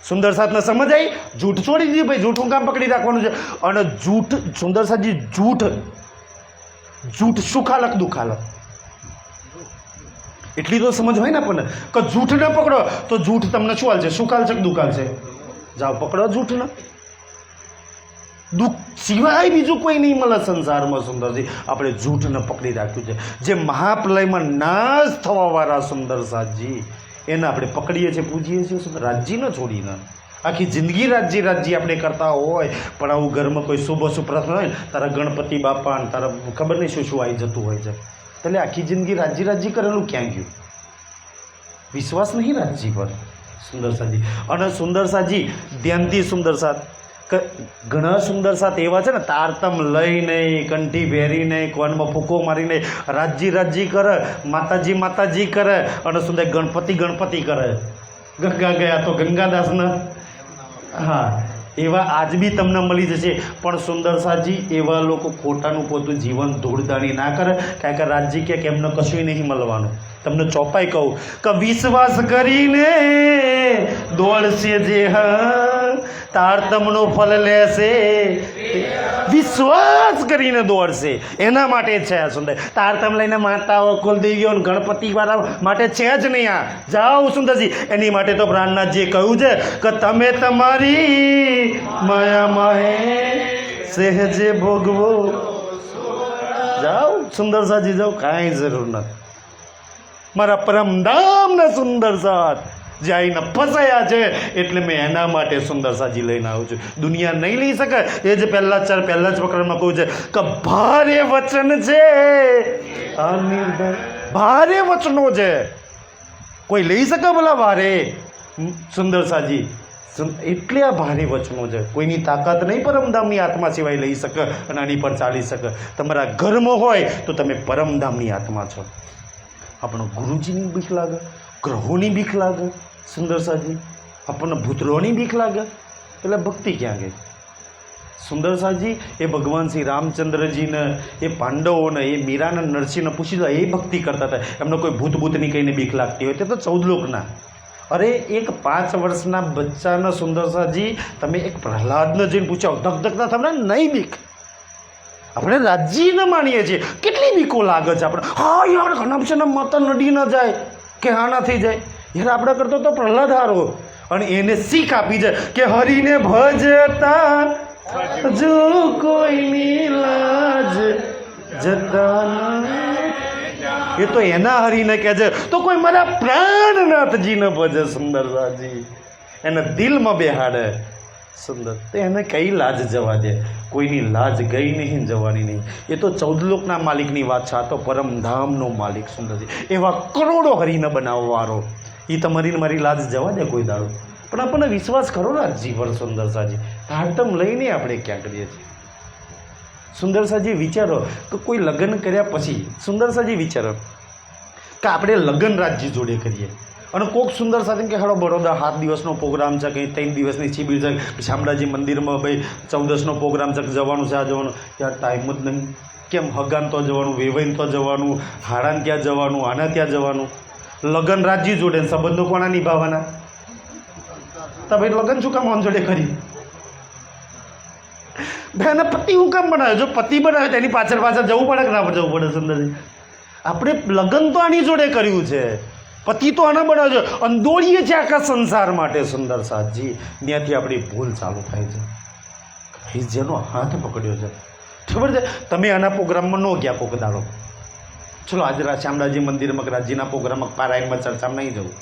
સુંદરસાથને સમજ આવી જૂઠ છોડી દીધી ભાઈ જૂઠું કામ પકડી રાખવાનું છે અને જૂઠ સુંદરસાજી જૂઠ સુખાલક દુખાલક એટલી તો સમજ હોય ને આપણને કે જૂઠ ન પકડો તો જૂઠ તમને શું હાલ છે સુખાલ છે કે દુખાલ છે જાઓ પકડો જૂઠને દુઃખ સિવાય બીજું કોઈ નહીં મળે સંસારમાં સુંદરજી આપણે જૂઠને પકડી રાખ્યું છે જે મહાપ્રલયમાં નાશ થવાવાળા સુંદરસાજી એને આપણે પકડીએ છીએ પૂજીએ છીએ સુંદર રાજ્ય ન છોડીને આખી જિંદગી રાજ્ય આપણે કરતા હોય પણ આવું ઘરમાં કોઈ શુભ પ્રસંગ હોય ને તારા ગણપતિ બાપા ને તારા ખબર નહીં શું આવી જતું હોય છે એટલે આખી જિંદગી રાજ્ય કરેલું ક્યાં ગયું વિશ્વાસ નહીં રાજ્ય પર સુંદરસાજી અને સુંદરસાજી ધ્યાનથી સુંદરસાદ ઘણા સુંદરસાદ એવા છે ને તારતમ લઈ નહીં કંઠી પહેરી નહીં કોનમાં ફૂકો મારી નહીં રાજ્ય કરે માતાજી કરે અને સુંદર ગણપતિ કરે ગંગા ગયા તો ગંગાદાસને હા એવા આજ બી તમને મળી જશે પણ સુંદરસાજી એવા લોકો ખોટાનું પોતું જીવન ધૂળદાણી ના કરે કારણ કે રાજ્ય ક્યાંક એમને કશું નહીં મળવાનું તમને ચોપાઈ કહું કે વિશ્વાસ કરીને દોડશે જે તારતમનું ફળ લેશે વિશ્વાસ કરીને દોડશે એના માટે છે આ સુંદર તારતમ લઈને માતાઓ કુલદેવીઓ ગણપતિવાળા માટે છે જ નહીં આ જાઓ સુંદરજી એની માટે તો પ્રાણનાથજીએ કહ્યું છે કે તમે તમારી માયામાં સહેજે ભોગવો જાઓ સુંદરસાજી જાઓ કાંઈ જરૂર નથી મારા પરમધામના સુંદરસાદ જે આઈને ફસાયા છે એટલે મેં એના માટે સુંદરસાજી લઈને આવું છું દુનિયા નહીં લઈ શકે એ જ પહેલા જ પ્રકરણમાં કહું છે કે ભારે વચન છે ભારે વચનો છે કોઈ લઈ શકે ભલા ભારે સુંદરસાજી એટલે આ ભારે વચનો છે કોઈની તાકાત નહીં પરમધામની આત્મા સિવાય લઈ શકે અને આની પર ચાલી શકે તમારા ઘરમાં હોય તો તમે પરમધામની આત્મા છો આપણને ગુરુજીની બીક લાગે ગ્રહોની બીક લાગે સુંદરસાજી આપણને ભૂતરોની બીક લાગે એટલે ભક્તિ ક્યાં ગઈ સુંદરસાજી એ ભગવાન શ્રી રામચંદ્રજીને એ પાંડવોને એ મીરાને નરસિંહને પૂછી દો એ ભક્તિ કરતા હતા એમને કોઈ ભૂતની કહીને બીક લાગતી હોય તે તો 14 લોકના અરે એક 5 વર્ષના બચ્ચાના સુંદરસાજી તમે એક પ્રહલાદને જઈને પૂછો ધકધકતા તમને નહીં બીક આપણે રાજ્યને માનીએ છીએ કેટલી બીકો લાગે છે આપણે હા યાર ઘણા માતા નડી ન જાય કે હા ના થઈ જાય યાર આપણે કરતો તો પ્રહલાદ હારો અને એને શીખ આપી છે કે હરિને ભજતા જો કોઈની લાજ જતા એ તો એના હરીને કહે છે. તો કોઈ મારા પ્રાણનાથજીને ભજે સુંદરસાજી, એને દિલમાં બેહાડે સુંદર, તો એને કઈ લાજ જવા દે? કોઈની લાજ ગઈ નહીં, જવાની નહીં. એ તો 14 લોકના માલિકની વાત છે. આ તો પરમધામનો માલિક સુંદરજી, એવા કરોડો હરીને બનાવવાળો. એ તમારી મારી લાજ જવા દે કોઈ દાડો? પણ આપણને વિશ્વાસ કરો ને જીવન સુંદરસાજી, હાટમ લઈને આપણે ક્યાં કરીએ છીએ. સુંદરસાજી વિચારો કે કોઈ લગ્ન કર્યા પછી, સુંદરસાજી વિચારો કે આપણે લગ્ન રાજ્ય જોડે કરીએ અને કોઈક સુંદરસાજી કે હાલો બરોડા 7 દિવસનો પ્રોગ્રામ છે, કંઈ 3 દિવસની શિબિર છે, શામળાજી મંદિરમાં ભાઈ 14 પ્રોગ્રામ છે, જવાનું છે, આ જવાનું. યાર ટાઈમ જ નહીં. કેમ? હગાન તો જવાનું, વેવાઈને તો જવાનું, હાડાને ત્યાં જવાનું, આના ત્યાં જવાનું. લગ્ન રાજ્ય જોડે સંબંધો કોના નિભાવવાના? તો ભાઈ લગ્ન શું કામ આમ જોડે કરી? ભાઈ એને પતિ હું કામ બનાવ્યો? જો પતિ બનાવ્યો તો એની પાછળ જવું પડે કે ના જવું પડે? સુંદરજી, આપણે લગ્ન તો આની જોડે કર્યું છે, પતિ તો આના બનાવ્યો છે, અને દોડીએ છીએ આખા સંસાર માટે. સુંદર સાજી, ત્યાંથી આપણી ભૂલ ચાલુ થાય છે. ભાઈ જેનો હાથ પકડ્યો છે, ખબર છે, તમે આના પ્રોગ્રામમાં ન ગયા કોક દાડો, ચલો આજે શામળાજી મંદિરમાં રાજ્યના પ્રોગ્રામમાં પારાયણમાં ચર્ચામાં નહીં જવું.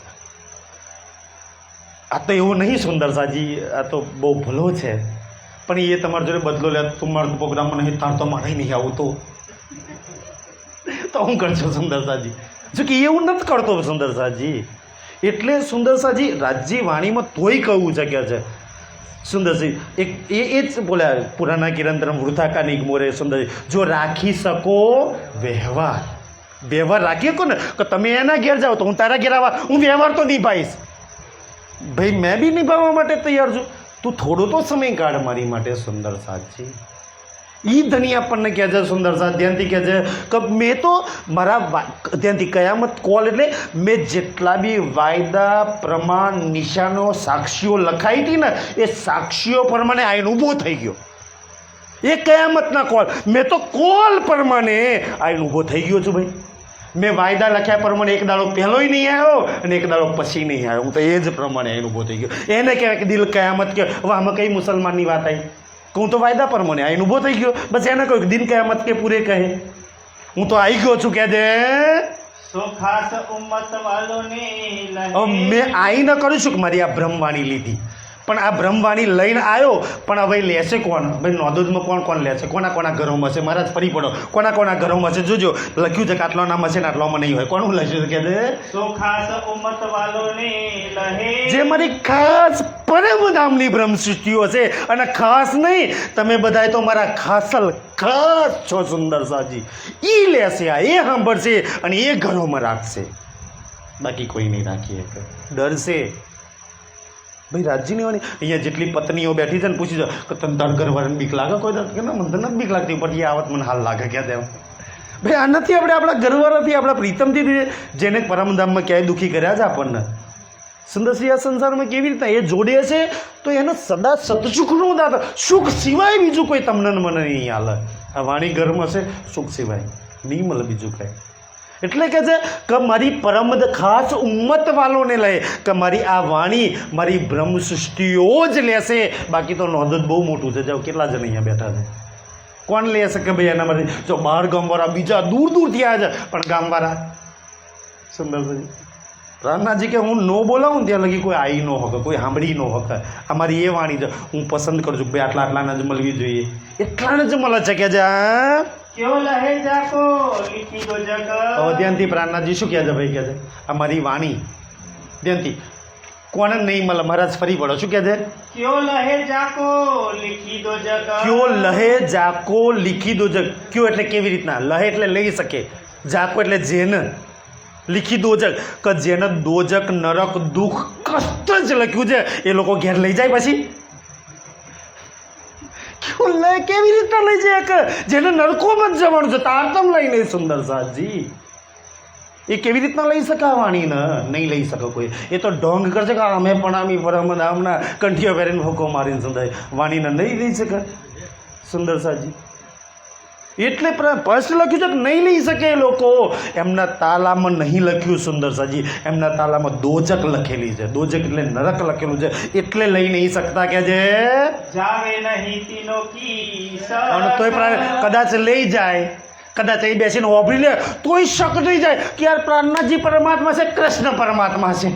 આ તો એવું નહીં સુંદરસાજી, આ તો બહુ ભૂલો છે. પણ એ તમારા જોડે બદલો લે, તમારો પ્રોગ્રામમાં નહીં તાર તો મારે નહીં આવું તો હું કરશો સુંદરસાજી? જો કે એવું નથી કરતો સુંદરસાજી. એટલે સુંદરસાજી રાજ્ય વાણીમાં તોય કહું છે કે છે સુંદરજી, એક એ જ બોલ્યા પુરાના કિરંતરમ વૃથાકા નિગમોરે. સુંદરજી, જો રાખી શકો વ્યવહાર રાખી શકો ને, કે તમે એના ઘેર જાઓ તો હું તારા ઘેર આવા, હું વ્યવહાર તો નિભાવીશ. ભાઈ મેં બી નિભાવવા માટે તૈયાર છું, તું થોડો તો સમય કાઢ મારી માટે. સુંદર સાજી, ઈ ધની આપણને કહે છે સુંદર સાથ, ધ્યાનથી કહે છે કે મેં તો મારા ધ્યાનથી કયામત કોલ એટલે મેં જેટલા બી વાયદા પ્રમાણ નિશાનો સાક્ષીઓ લખાઈ હતી ને, એ સાક્ષીઓ પ્રમાણે આઈને ઊભો થઈ ગયો. એ કયામતના કોલ, મેં તો કોલ પ્રમાણે આઈને ઊભો થઈ ગયો છું. ભાઈ મેં વાયદા લખ્યા પ્રમાણે એક દાડો પહેલોય નહીં આવ્યો અને એક દાડો પછી નહીં આવ્યો, હું તો એ જ પ્રમાણે આઈને ઊભો થઈ ગયો. એને કહેવાય કે દિલ કયામત કે હવે આમાં કઈ મુસલમાનની વાત આવી? હું તો વાયદા પ્રમાણે આઈને ઊભો થઈ ગયો, બસ એને કહ્યું દિન કયામત કે પૂરે કહે. હું તો આવી ગયો છું કે દે સો ખાસ ઉમ્મત વાલોને મેં આઈ ન કરું છું કે મારી આ બ્રહ્મવાણી લીધી, પણ આ બ્રહ્મવાણી લઈને આવ્યો, પણ હવે લેશે કોણ? ભાઈ નોંધોદમાં કોણ લેશે? કોના કોના ઘરોમાં છે? મહારાજ ફરી પડો, કોના ઘરોમાં છે? જોજો લખ્યું છે કે આટલો નામ હશે ને આટલામાં નહીં હોય. કોનું લખ્યું છે કે સો ખાસ ઉમ્મત વાલોને લહે, જે મારી ખાસ પરમ નામની બ્રહ્મ સૃષ્ટિઓ છે, અને ખાસ નહીં, તમે બધાય તો મારા ખાસ છો સુંદર સાજી. એ લેશે, આ એ સાંભળશે અને એ ઘરોમાં રાખશે, બાકી કોઈ નહીં રાખી શકે. ડરશે ભાઈ રાજ્યની વાની. અહીંયા જેટલી પત્નીઓ બેઠી છે ને પૂછી જાઓ કે તને તાર ઘરવાળાને બીક લાગે? કોઈ કે ના, મને તો નથી બીક લાગતી, પણ એ આવત મને હાલ લાગે ક્યાં તેમ. ભાઈ આ નથી આપણે આપણા ઘરવાળાથી, આપણા પ્રીતમથી, જેને પરમધામમાં ક્યાંય દુઃખી કર્યા છે આપણને. સુંદરસિંહ આ સંસારમાં કેવી રીતના એ જોડે છે, તો એને સદા સદસુખનું દાતા, સુખ સિવાય બીજું કોઈ તમને મને નહીં હાલે. આ વાણી ઘરમાં છે, સુખ સિવાય નહીં મળે બીજું કાંઈ. એટલે કે છે કે મારી પરમ ખાસ ઉમ્મત વાલોને લે, કે મારી આ વાણી મારી બ્રહ્મ સૃષ્ટિઓ જ લેશે, બાકી તો નોંધ જ બહુ મોટું છે. જાઓ કેટલા જણ અહીંયા બેઠા છે, કોણ લે શકે ભાઈ એના માટે? જો બહાર ગામવાળા બીજા દૂરથી આવ્યા છે, પણ ગામવાળા સુંદરભાઈ પ્રાણનાથજી કે હું નો બોલાવું ત્યાં લગી કોઈ આવી ન હકે, કોઈ સાંભળી ન હકે. અમારી એ વાણી છે, હું પસંદ કરું છું ભાઈ આટલાને જ મળવી જોઈએ, એટલાને જ મળે છે કે જે ક્યો લહે જાકો લીખી દો જગ. હવે ધ્યાનથી પ્રાણનાથજી શું કહે છે ભાઈ? કહે છે અમારી વાણી ધ્યાનથી કોને નહીં મળે? મહારાજ ફરી પડો, શું કહે છે? ક્યો લહે જાકો લીખી દો જગ. ક્યો લહે જાકો લીખી દો જગ. ક્યો એટલે કેવી રીતના? લહે એટલે લઈ શકે, જાકો એટલે જેને, લીખી દોજક કે જેને દોજક નરક દુઃખ કષ્ટ જ લખ્યું છે એ લોકો ઘેર લઈ જાય. પછી ક્યું લે કેવી રીતના લઈ જાય કે જેને નરકોમાં જ જવાનું છે તારતમ લઈ નહીં? સુંદર સાજી, એ કેવી રીતના લઈ શકે આ વાણીને? નહીં લઈ શકે કોઈ. એ તો ઢોંગ કરશે કે અમે પણ આમી પરમધામના કંઠીઓ પહેરીને ભૂકો મારીને સુંદર વાણીને નહીં લઈ શકે સુંદર સાજી. એટલે સ્પષ્ટ લખ્યું છે કે નહીં લઈ શકે એ લોકો. એમના તાલામાં નહીં લખ્યું સુંદર સાજી, એમના તાલામાં દોજક લખેલી છે. દોજક એટલે નરક લખેલું છે, એટલે લઈ નહીં શકતા કે છે. જાવે નહીં તીનો કી અને તોય કદાચ લઈ જાય, કદાચ અહીં બેસીને ઓભરી લે તોય શક થઈ જાય કે યાર પ્રાણનાથજી પરમાત્મા છે, કૃષ્ણ પરમાત્મા છે.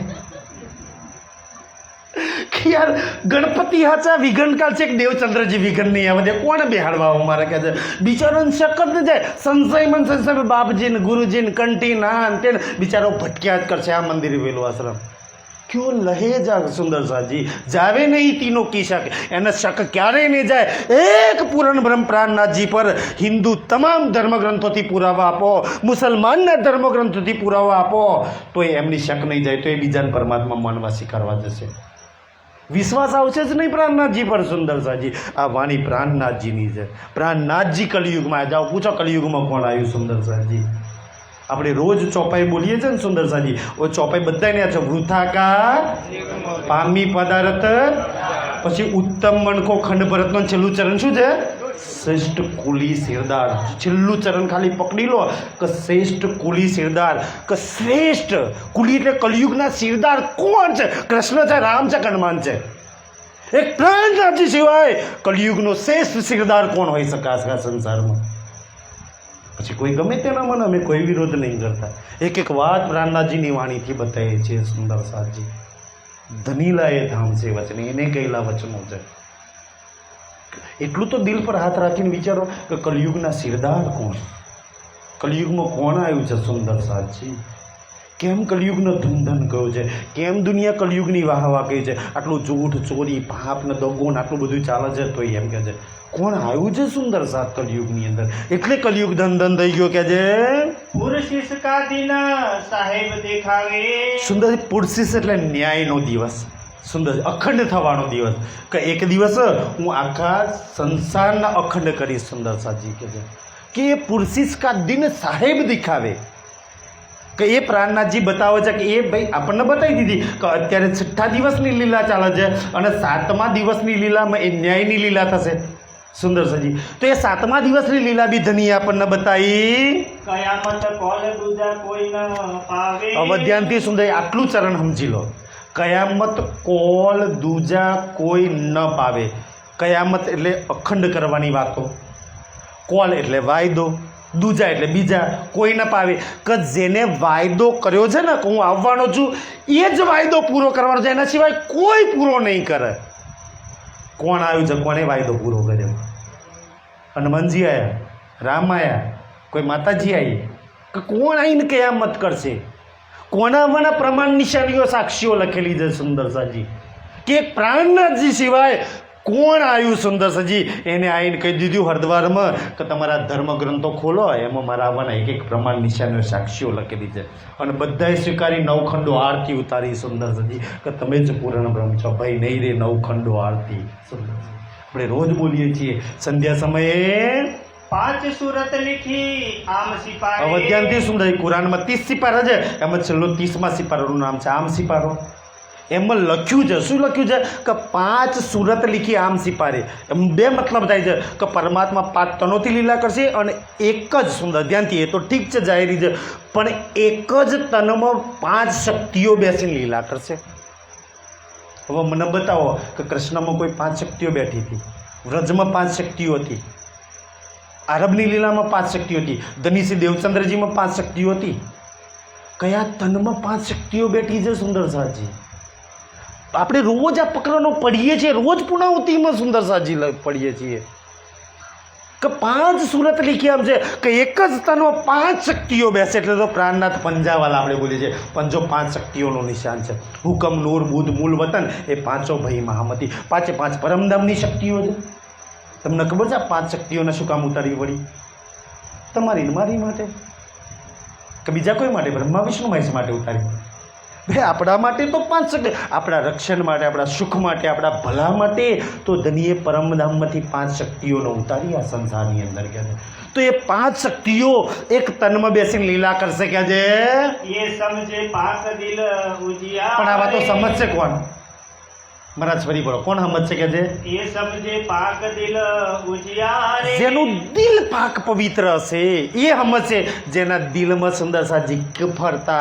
કે યાર ગણપતિ હાચા વિઘનકાળ છે કે દેવચંદ્રજી વિઘન નહીં આવે દે, કોણ બેહાડવા મારે કહે છે. બિચારો શકત ન જાય, સંશયમાં સંશય બાપજીને ગુરુજીને કંટી નાન તે બિચારો ભટક્યા જ કરશે. આ મંદિર વેલું આશ્રમ ક્યો લહે જા સુંદર સાજી, જાવે નહીં તીનો કી શક. એને શક ક્યારેય નહીં જાય. એક પૂરણ બ્રહ્મ પ્રાણનાથજી પર હિન્દુ તમામ ધર્મગ્રંથોથી પુરાવા આપો, મુસલમાનના ધર્મગ્રંથોથી પુરાવા આપો, તો એમની શક નહીં જાય, તો એ બીજાને પરમાત્મા માનવા સ્વીકારવા જશે. વિશ્વાસ આવશે જ નહીં પ્રાણનાથજી પર. સુંદર સાજી આ વાણી પ્રાણનાથજીની છે. પ્રાણનાથજી કલિયુગમાં જાઓ, પૂછો કલિયુગમાં કોણ આવ્યું સુંદર સાજી. આપણે રોજ ચોપાઈ બોલીએ છીએ ને સુંદર સાજી, ઓ ચોપાઈ બધાને છે. વૃથાકાર પામી પદાર્થ, પછી ઉત્તમ મણકો ખંડ ભરતનો છેલ્લું ચરણ શું છે? શ્રેષ્ઠ કુલી સિરદાર. છેલ્લું ચરણ ખાલી પકડી લો કે શ્રેષ્ઠ કુલી સિરદાર. કે શ્રેષ્ઠ કુલી એટલે કલિયુગના સિરદાર કોણ છે? કૃષ્ણ છે, રામ છે, હનુમાન છે. એક પ્રાણનાથજી સિવાય કલિયુગનો શ્રેષ્ઠ સિરદાર કોણ હોઈ શકે આ સંસારમાં? પછી કોઈ ગમે તેના મને અમે કોઈ વિરોધ નહીં કરતા. એક એક વાત પ્રાણનાથજીની વાણીથી બતાવીએ છીએ સુંદર સાજી. ધનીલા એ ધામ છે વચન, એને કહેલા વચનો છે. એટલું તો દિલ પર હાથ રાખીને વિચારો કે કલિયુગના સિરદાર કોણ? કલિયુગમાં કોણ આવ્યું છે સુંદર સાજી? કેમ કલિયુગનો ધૂમધન કયો છે? કેમ દુનિયા કલિયુગની વાહવા કહી છે? આટલું જૂઠ, ચોરી, પાપ ને દગો ને આટલું બધું ચાલે છે, તો એમ કહે છે કોણ આવ્યું છે સુંદર સાત કલિયુગની અંદર? એટલે કલિયુગ ધન ધન થઈ ગયો કે છે. પુરુષિસ કા દિન સાહેબ દેખાવે. સુંદર પુરુષિસ એટલે ન્યાયનો દિવસ. સુંદર અખંડ થવાનો દિવસ. કે એક દિવસ હું આખા સંસારના અખંડ કરીશ. સુંદર સાજી કે છે કે એ પુરુષિસ કા દિન સાહેબ દેખાવે. કે એ પ્રાણનાથજી બતાવે છે કે એ ભાઈ આપણને બતાવી દીધી કે અત્યારે 6થા દિવસની લીલા ચાલે છે અને 7મા દિવસની લીલામાં એ ન્યાયની લીલા થશે. સુંદર સાજી તો એ 7મા દિવસની લીલા બી ધની આપણને બતાવી. કયામત કોલ દૂજા કોઈ ન પાવે. હવે ધ્યાનથી સુંદર આટલું ચરણ સમજી લો. કયામત કોલ દૂજા કોઈ ન પાવે. કયામત એટલે અખંડ કરવાની વાતો, કોલ એટલે વાયદો, દૂજા એટલે બીજા, કોઈ ન પાવે. કે જેને વાયદો કર્યો છે ને કે હું આવવાનો છું, એ જ વાયદો પૂરો કરવાનો છે, એના સિવાય કોઈ પૂરો નહીં કરે. કોણ આવ્યું છે? કોને વાયદો પૂરો કર્યો? હનુમાનજી આવ્યા, રામ આવ્યા, કોઈ માતાજી આવી? કે કોણ આવીને કયામત કરશે? કોના આવવાના પ્રમાણ નિશાનીઓ સાક્ષીઓ લખેલી છે સુંદર સાજી. કે પ્રાણનાથજી સિવાય કોણ આવ્યું સુંદર સાજી? એને આવીને કહી દીધું હરદ્વારમાં કે તમારા ધર્મગ્રંથો ખોલો, એમાં મારા આવવાના એક એક પ્રમાણ નિશાનીઓ સાક્ષીઓ લખેલી છે. અને બધાએ સ્વીકારી 9 ખંડો આરતી ઉતારી સુંદર સાજી કે તમે જ પૂર્ણ બ્રહ્મ છો. ભાઈ નહીં રે 9 ખંડો આરતી. સુંદર આપણે રોજ બોલીએ છીએ સંધ્યા સમયે. 5 સુરત લીખી આમ સિપારે. હવે ધ્યાનથી સુંદર કુરાનમાં 30 સિપારા છે, એમાં છેલ્લો 30મા સિપારાનું નામ છે આમ સિપારો. એમાં લખ્યું છે, શું લખ્યું છે? કે 5 સુરત લીખી આમ સિપારે. એમ બે મતલબ થાય છે કે પરમાત્મા 5 તનોથી લીલા કરશે અને એક જ સુંદર ધ્યાનથી, એ તો ઠીક છે જાહેરી છે, પણ એક જ તનમાં 5 શક્તિઓ બેસીને લીલા કરશે. હવે મને બતાવો કે કૃષ્ણમાં કોઈ 5 શક્તિઓ બેઠી હતી, વ્રજમાં 5 શક્તિઓ હતી, આરબની લીલામાં 5 શક્તિઓ હતી, ધનીસી દેવચંદ્રજીમાં 5 શક્તિઓ હતી. કયા તનમાં 5 શક્તિઓ બેઠી છે સુંદર સાજી? આપણે રોજ આ પ્રકરણો પઢીએ છીએ, રોજ પુણાવતીમાં સુંદર સાજી પઢીએ છીએ કે 5 સુરત લીખી આમ છે કે એક જ તનમાં 5 શક્તિઓ બેસે. એટલે તો પ્રાણનાથ પંજાવાલા આપણે બોલીએ છીએ. પંજો 5 શક્તિઓનું નિશાન છે. હુકમ, નૂર, બુદ્ધ, મૂળ, વતન એ 5 ભાઈ મહામતી. 5 પરમધામની શક્તિઓ છે. તમને ખબર છે આ 5 શક્તિઓને શું કામ ઉતારવી પડી? તમારી મારી માટે કે બીજા કોઈ માટે? બ્રહ્મા વિષ્ણુ મહેશ માટે ઉતારી. ભાઈ આપણા માટે તો 5 શક્તિ, આપણા રક્ષણ માટે, આપણા સુખ માટે, આપણા ભલા માટે તો ધનીએ પરમધામમાંથી 5 શક્તિઓને ઉતારી આ સંસારની અંદર કે છે. તો એ 5 શક્તિઓ એક તનમાં બેસીને લીલા કરશે કે છે. એ સમજે પાક દિલ ઉજિયા. પણ આ વાતો સમજશે કોણ? महाराज फरी बोलो कोण समझे के जे ये समझे पाक दिल उजियारे जेनु दिल पाक पवित्र हशे ए समझे जेना दिलमां सुंदर साजी कफरता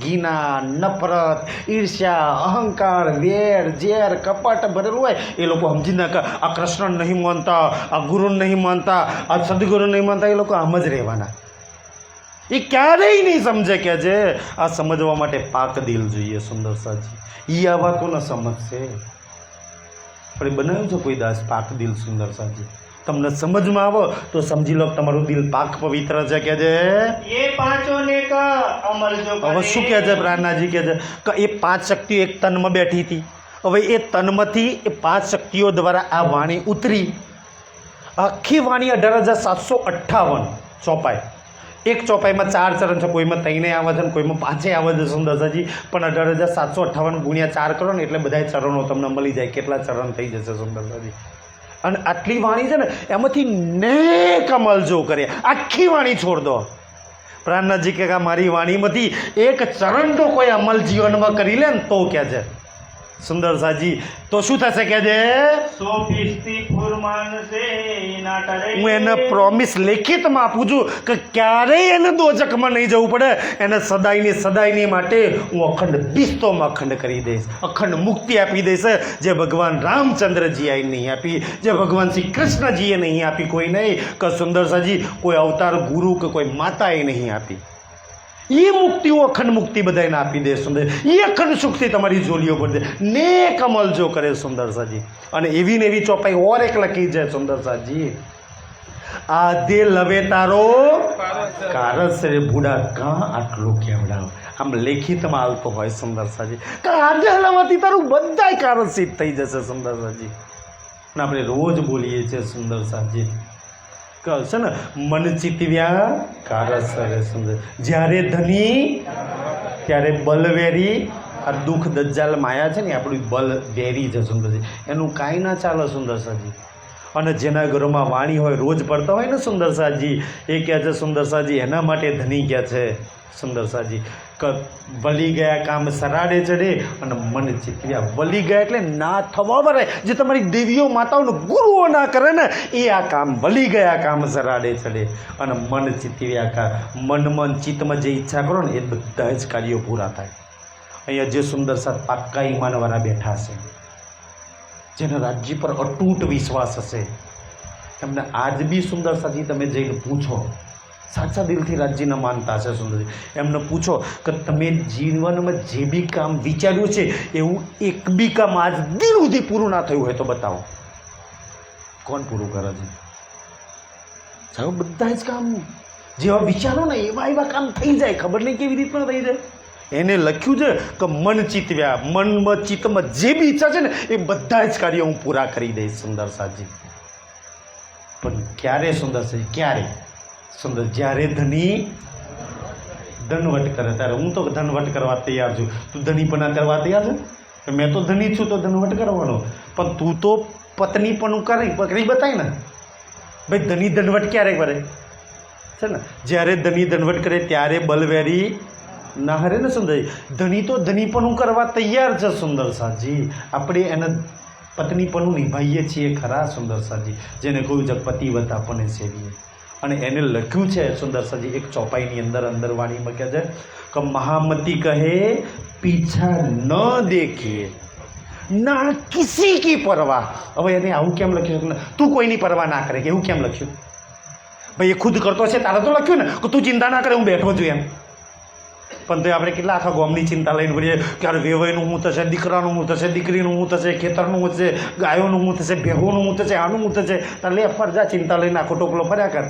गीना नफरत ईर्ष्या अहंकार वेर झेर कपट भरेલું હોય એ લોકો સમજીને કે આ કૃષ્ણ નહીં માનતા આ ગુરુ નહીં માનતા આ સદગુરુ નહીં માનતા એ લોકો આમ જ રહેવાના એ ક્યારેય નહીં સમજે કે જે આ સમજવા માટે પાક દિલ જોઈએ સુંદર સાજી એ આ વાતો ન સમજશે પણ બનાવ્યું છે કોઈ દાસ પાક દિલ સુંદર સાજી તમને સમજમાં આવો તો સમજી લો કે તમારું દિલ પાક પવિત્ર છે કે જે ये पांचों ने का अमल जो હવે શું કહે છે પ્રાણનાજી કહે છે કે એ પાંચ શક્તિઓ એક તનમાં બેઠી હતી હવે એ તનમાંથી એ પાંચ શક્તિઓ દ્વારા આ વાણી ઉતરી આખી વાણી 18,758 ચોપાઈ એક ચોપાઈમાં 4 ચરણ છે કોઈમાં 3 આવે છે ને કોઈમાં 5 આવે છે સુંદર સાજી પણ 18,758 ગુણ્યા 4 કરો ને એટલે બધા ચરણો તમને મળી જાય કેટલા ચરણ થઈ જશે સુંદર સાજી અને આટલી વાણી છે ને એમાંથી નેક અમલ જો કરે આખી વાણી છોડ દો પ્રાણનાથજી કે મારી વાણીમાંથી એક ચરણ તો કોઈ અમલ જીવનમાં કરી લે ને તો કે છે સુંદર સાજી તો શું થશે કે છે 100% ફુરમાન સે ના ટરે હું એને પ્રોમિસ લેખિતમાં આપું છું કે ક્યારેય એને દોજકમાં નહીં જવું પડે એને સદાયની માટે હું અખંડ બિસ્તોમાં અખંડ કરી દઈશ અખંડ મુક્તિ આપી દઈશ જે ભગવાન રામચંદ્રજીએ નહીં આપી જે ભગવાન શ્રી કૃષ્ણજીએ નહીં આપી કોઈ નહીં કે સુંદર સાજી કોઈ અવતાર ગુરુ કે કોઈ માતાએ નહીં આપી એ મુક્તિ હું અખંડ મુક્તિ બધાને આપી દે સુંદર એ અખંડ સુખથી તમારી જોલીઓ પર દે નેક અમલ જો કરે સુંદર સાજી અને એવી ને એવી ચોપાઈ ઓર એક લખી છે સુંદર સાજી આધે લવે તારો કારસ રે બુડા કાં આટલું કેવડાવ આમ લેખિતમાં આવતો હોય સુંદર સાજી કે આધે લવાથી તારું બધાય કારસિત થઈ જશે સુંદર સાજી અને આપણે રોજ બોલીએ છીએ સુંદર સાજી છે ને મન ચિતવ્યા કારસ રે સુંદર જ્યારે ધની ત્યારે બલવેરી આ દુઃખ દજ્જાલ માયા છે ને આપણું બલ વેરી છે સુંદરજી એનું કાંઈ ના ચાલે સુંદર સાજી અને જેના ઘરોમાં વાણી હોય રોજ પડતા હોય ને સુંદર સાજી એ કહે છે સુંદર સાજી એના માટે ધની કહે છે સુંદર સાજી વલી ગયા કામ સરાડે ચડે અને મન ચિતવ્યા વલી ગયા એટલે ના થવા વરે જે તમારી દેવીઓ માતાઓનો ગુરુઓ ના કરે ને એ આ કામ વલી ગયા કામ સરાડે ચડે અને મન ચિતવ્યા કા મન ચિત્તમાં જે ઈચ્છા કરો ને એ બધા જ કાર્યો પૂરા થાય અહીંયા જે સુંદર સાથ પાક્કા ઈમાનવાળા બેઠા છે જેના રાજ્ય પર અતૂટ વિશ્વાસ હશે એમને આજ બી સુંદર સાથી તમે જઈને પૂછો સાચા દિલથી રાજ્યને માનતા છે સુંદરજી એમને પૂછો કે તમે જીવનમાં જે બી કામ વિચાર્યું છે એવું એક બી કામ આજ દિલ સુધી પૂરું ના થયું હોય તો બતાવો કોણ પૂરું કરે છે સાહેબ બધા જ કામ જેવા વિચારો ને એવા કામ થઈ જાય ખબર નહીં કેવી રીતના થઈ જાય એને લખ્યું છે કે મન ચિતવ્યા મનમાં ચિત્તમાં જે બી ઈચ્છા છે ને એ બધા જ કાર્યો હું પૂરા કરી દઈશ સુંદર સાજી પણ ક્યારે સુંદર સાજી ક્યારે સુંદર જ્યારે ધની ધનવટ કરે ત્યારે હું તો ધનવટ કરવા તૈયાર છું તું ધનીપણા કરવા તૈયાર છે મેં તો ધની છું તો ધનવટ કરવાનો પણ તું તો પત્નીપણું કરી બતાય ને ભાઈ ધની ધનવટ ક્યારે કરે છે ને જ્યારે ધની ધનવટ કરે ત્યારે બલવેરી ના હરે ને સુંદર ધની તો ધનીપણું કરવા તૈયાર છે સુંદર સાજી આપણે એને પત્નીપણું નિભાવીએ છીએ ખરા સુંદર સાજી જેને કહ્યું છે પતિવતા પણ સેવીએ અને એને લખ્યું છે સુંદર સાજી એક ચોપાઈની અંદર વાણીમાં કહે છે કે મહામતી કહે પીછા ન દેખીએ ના કિસી કી પરવા હવે એને આવું કેમ લખ્યું તું કોઈની પરવા ના કરે કે એવું કેમ લખ્યું ભાઈ એ ખુદ કરતો છે તારે તો લખ્યું ને કે તું ચિંતા ના કરે હું બેઠો છું એમ પણ તો આપણે કેટલા આખા ગામની ચિંતા લઈને ભરીએ ક્યારે વેવાઈનું શું થશે દીકરાનું શું થશે દીકરીનું શું થશે ખેતરનું શું થશે ગાયોનું શું થશે ભેગોનું શું થશે આનું શું થશે તારે લે ફરજા ચિંતા લઈને આખો ટોકલો ફર્યા કર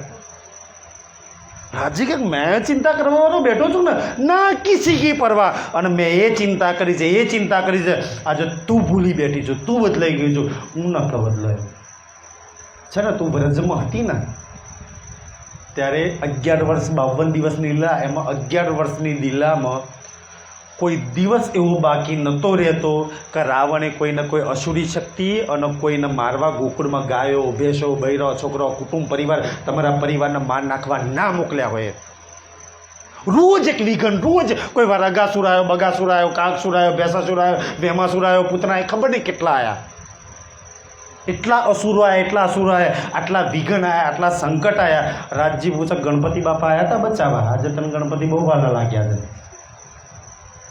રાજી કે મેં ચિંતા કરવાનો બેઠો છું ને ના કિસી કી પરવા અને મેં એ ચિંતા કરી છે આજે તું ભૂલી બેઠી છું તું બદલાઈ ગઈ છું હું નતો બદલાયો છે ને તું વ્રજમાં હતી ને ત્યારે 11 વર્ષ 52 દિવસની લીલા એમાં 11 વર્ષની લીલામાં કોઈ દિવસ એવો બાકી નહોતો રહેતો કે રાવણે કોઈને કોઈ અસુરી શક્તિ અને કોઈને મારવા ગોકુળમાં ગાયો ભેંસો બૈરો છોકરો કુટુંબ પરિવાર તમારા પરિવારને માર નાખવા ના મોકલ્યા હોય રોજ એક વિઘન, રોજ કોઈ વાર અગાસુર આવ્યો, બગાસુર આવ્યો, કાગસુર આવ્યો, ભેંસાસુર આવ્યો, વેમાસુર આવ્યો, પૂતના ખબર નહીં કેટલા આવ્યા. એટલા અસુરો આવ્યા, એટલા અસુરો આવ્યા, આટલા વિઘન આવ્યા, આટલા સંકટ આવ્યા. રાજજી પૂછે ગણપતિ બાપા આવ્યા હતા બચાવવા, આજે તને ગણપતિ બહુ વાલા લાગ્યા છે.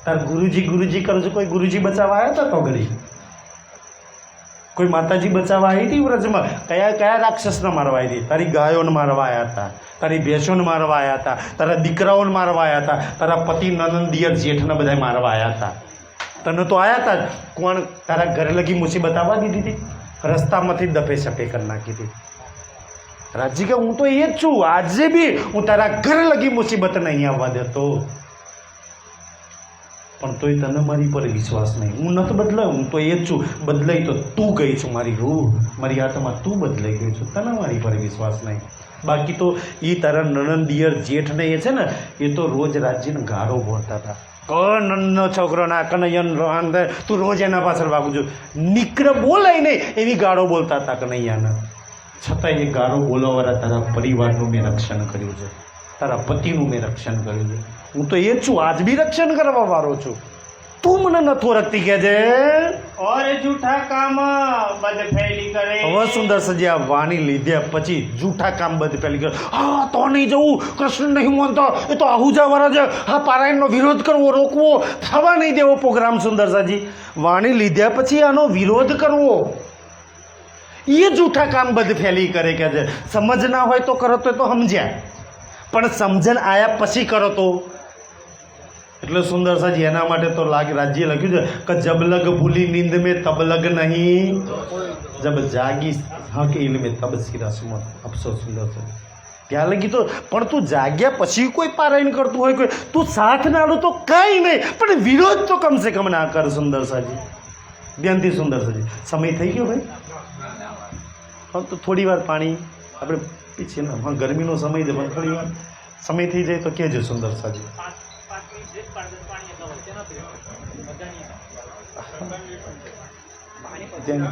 તાર ગુરુજી કરો છો, કોઈ ગુરુજી બચાવવા આવ્યા હતા તો ઘડી? કોઈ માતાજી બચાવવા આવી હતી વ્રજમાં? કયા રાક્ષસને મારવા આવી હતી? તારી ગાયોને મારવા આવ્યા હતા, તારી ભેંસોને મારવા આવ્યા હતા, તારા દીકરાઓને મારવા આવ્યા હતા, તારા પતિ નનંદ દિયર જેઠને બધા મારવા આવ્યા હતા. તને તો આવ્યા હતા જ. કોણ તારા ઘરે લગી મુસીબત આવવા દીધી હતી? રસ્તામાંથી દફે સફે કરી નાખી હતી. રાજજી કે હું તો એ જ છું, આજે બી હું તારા ઘરે લગી મુસીબત નહીં આવવા દેતો. પણ તોય તને મારી પર વિશ્વાસ નહીં. હું નથી બદલાયો, હું તો એ જ છું. બદલાઈ તો તું ગઈ છું, મારી રૂહ, મારી આત્મા તું બદલાઈ ગઈ છું. તને મારી પર વિશ્વાસ નહીં. બાકી તો એ તારા નણંદ દિયર જેઠને એ છે ને, એ તો રોજ રાજ્યને ગાળો બોલતા હતા. નનનો છોકરો ના કનૈયન રોહાન, તું રોજ એના પાછળ ભાગું છું. નીકળે બોલાય નહીં એવી ગાળો બોલતા હતા કનૈયાના. છતાં એ ગાળો બોલવાવાળા તારા પરિવારનું મેં રક્ષણ કર્યું છે, તારા પતિનું મેં રક્ષણ કર્યું છે. હું તો એ જ છું, આજ બી રક્ષણ કરવા વાળો છું. તું મને નથો રખતી કે છે. और जूठा काम बद फैली करे. હવે સુંદર સજી આ વાણી લીધે પછી જૂઠા કામ બધ પેલી કરે. હા તો નહીં જવું, કૃષ્ણ નહીં માનતો, એ તો આહુજા વાળા છે. હા પારાયણનો વિરોધ કરવો, રોકવો, થવા નહીં દેવો પ્રોગ્રામ. સુંદર સજી વાણી લીધા પછી આનો વિરોધ કરવો, એ જૂઠા કામ બધ ફેલી કરે કે છે. સમજ ના હોય તો કરો તો સમજ્યા, પણ સમજણ આયા પછી કરો તો. એટલે સુંદર સાજી એના માટે તો રાજ્ય લખ્યું છે કે જબ લગ ભૂલી નીંદ મેં તબ લગ નહીં, જબ જાગી હક ઇલ્મે તબ સિરા સુમત. અફસોસ સુંદર છે ત્યાં લગી તો. પણ તું જાગ્યા પછી કોઈ પારાયણ કરતું હોય, કોઈ તું સાથ ના લો તો કાંઈ નહીં, પણ વિરોધ તો કમસે કમ ના કર. સુંદર સાજી ધ્યાનથી. સુંદર સાજી સમય થઈ ગયો ભાઈ. હા તો થોડી વાર પાણી આપણે પીછે ના, હા ગરમીનો સમય છે, પણ થોડી વાર સમય થઈ જાય તો કહેજો. સુંદર સાજી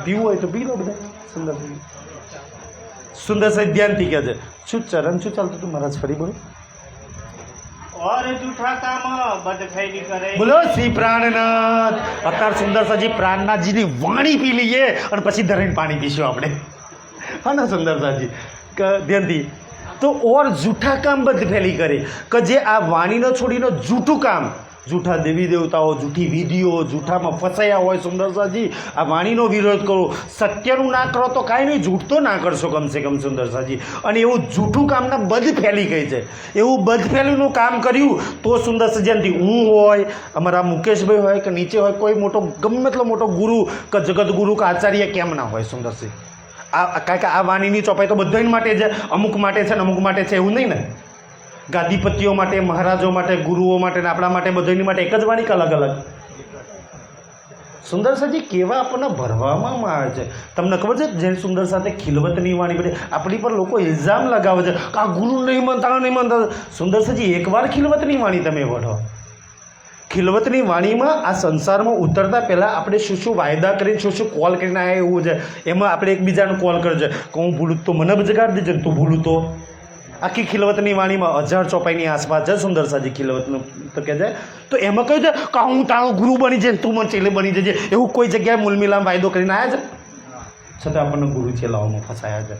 પીવું હોય તો પી લો બધા. સુંદર સુંદર સાહેબ ધ્યાનથી કહે છે. શું ચરણ શું ચાલતું તું મહારાજ? ફરી બોલો. और जूठा काम बद फैली करे. બોલો શ્રી પ્રાણનાથ. અત્યારે સુંદર સાજી પ્રાણનાથજીની વાણી પી લઈએ અને પછી ધરીને પાણી પીશું આપણે. હા ના સુંદર સાજી ધ્યાનથી. તો ઓર જૂઠા કામ બધ ફેલી કરે કે જે આ વાણીનો છોડીનો જૂઠું કામ, જૂઠા દેવી દેવતાઓ, જૂઠી વિધિઓ, જૂઠામાં ફસાયા હોય. સુંદરસાજી આ વાણીનો વિરોધ કરો. સત્યનું ના કરો તો કાંઈ નહીં, જૂઠ તો ના કરશો કમસે કમ. સુંદરસાજી અને એવું જૂઠું કામના બધ ફેલી ગઈ છે. એવું બધ ફેલીનું કામ કર્યું તો સુંદરસાજી હું હોય, અમારા મુકેશભાઈ હોય કે નીચે હોય કોઈ મોટો ગમે એટલો મોટો ગુરુ કે જગતગુરુ કે આચાર્ય કેમ ના હોય. સુંદરસિંહ કારણ કે આ વાણીની ચોપાઈ તો બધાને માટે છે, અમુક માટે છે ને અમુક માટે છે એવું નહીં ને. ગાદીપતિઓ માટે, મહારાજો માટે, ગુરુઓ માટે ને આપણા માટે બધાની માટે એક જ વાણી કે અલગ અલગ? સુંદર સાજી કેવા આપણને ભરવામાં આવે છે. તમને ખબર છે જૈન સુંદર સાથે ખિલવતની વાણી બધી આપણી પર લોકો ઇલ્ઝામ લગાવે છે કે આ ગુરુ નહીં માનતા, નહીં માનતા. સુંદર સાજી એકવાર ખિલવતની વાણી તમે વઢો. ખિલવતની વાણીમાં આ સંસારમાં ઉતરતા પહેલાં આપણે શું શું વાયદા કરીને, શું શું કોલ કરીને આવ્યા એવું છે. એમાં આપણે એકબીજાને કોલ કરે છે કે હું ભૂલું તો મને જગાડી દેજે, તું ભૂલું તો. આખી ખિલવતની વાણીમાં 1000 ચોપાઈની આસપાસ છે સુંદર સાજી ખિલવતનું તો કહે છે. તો એમાં કહ્યું છે કે હું તારો ગુરુ બની જાય, તું મને ચેલે બની જજે. એવું કોઈ જગ્યાએ મૂલમિલામ વાયદો કરીને આવ્યા છે? છતાં આપણને ગુરુ ચેલાઓમાં ફસાયા છે.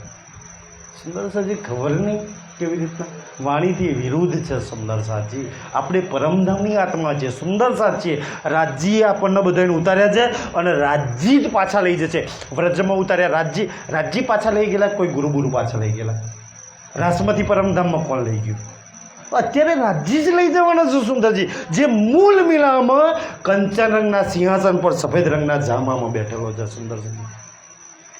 સુંદર સાજી ખબર નહીં કેવી રીતના વાણીથી વિરુદ્ધ છે. સુંદર સાજી આપણે પરમધામની આત્મા છે. સુંદર સાજી રાજ્યએ આપણને બધાને ઉતાર્યા છે અને રાજ્ય જ પાછા લઈ જશે. વ્રજમાં ઉતાર્યા રાજ્ય પાછા લઈ ગયેલા, કોઈ ગુરુ ગુરુ પાછા લઈ ગયેલા. રાસમાંથી પરમધામમાં કોણ લઈ ગયું? અત્યારે રાજ્ય જ લઈ જવાના છું. સુંદરજી જે મૂળ મિલામાં કંચન રંગના સિંહાસન પર સફેદ રંગના જામામાં બેઠેલો છે. સુંદરજી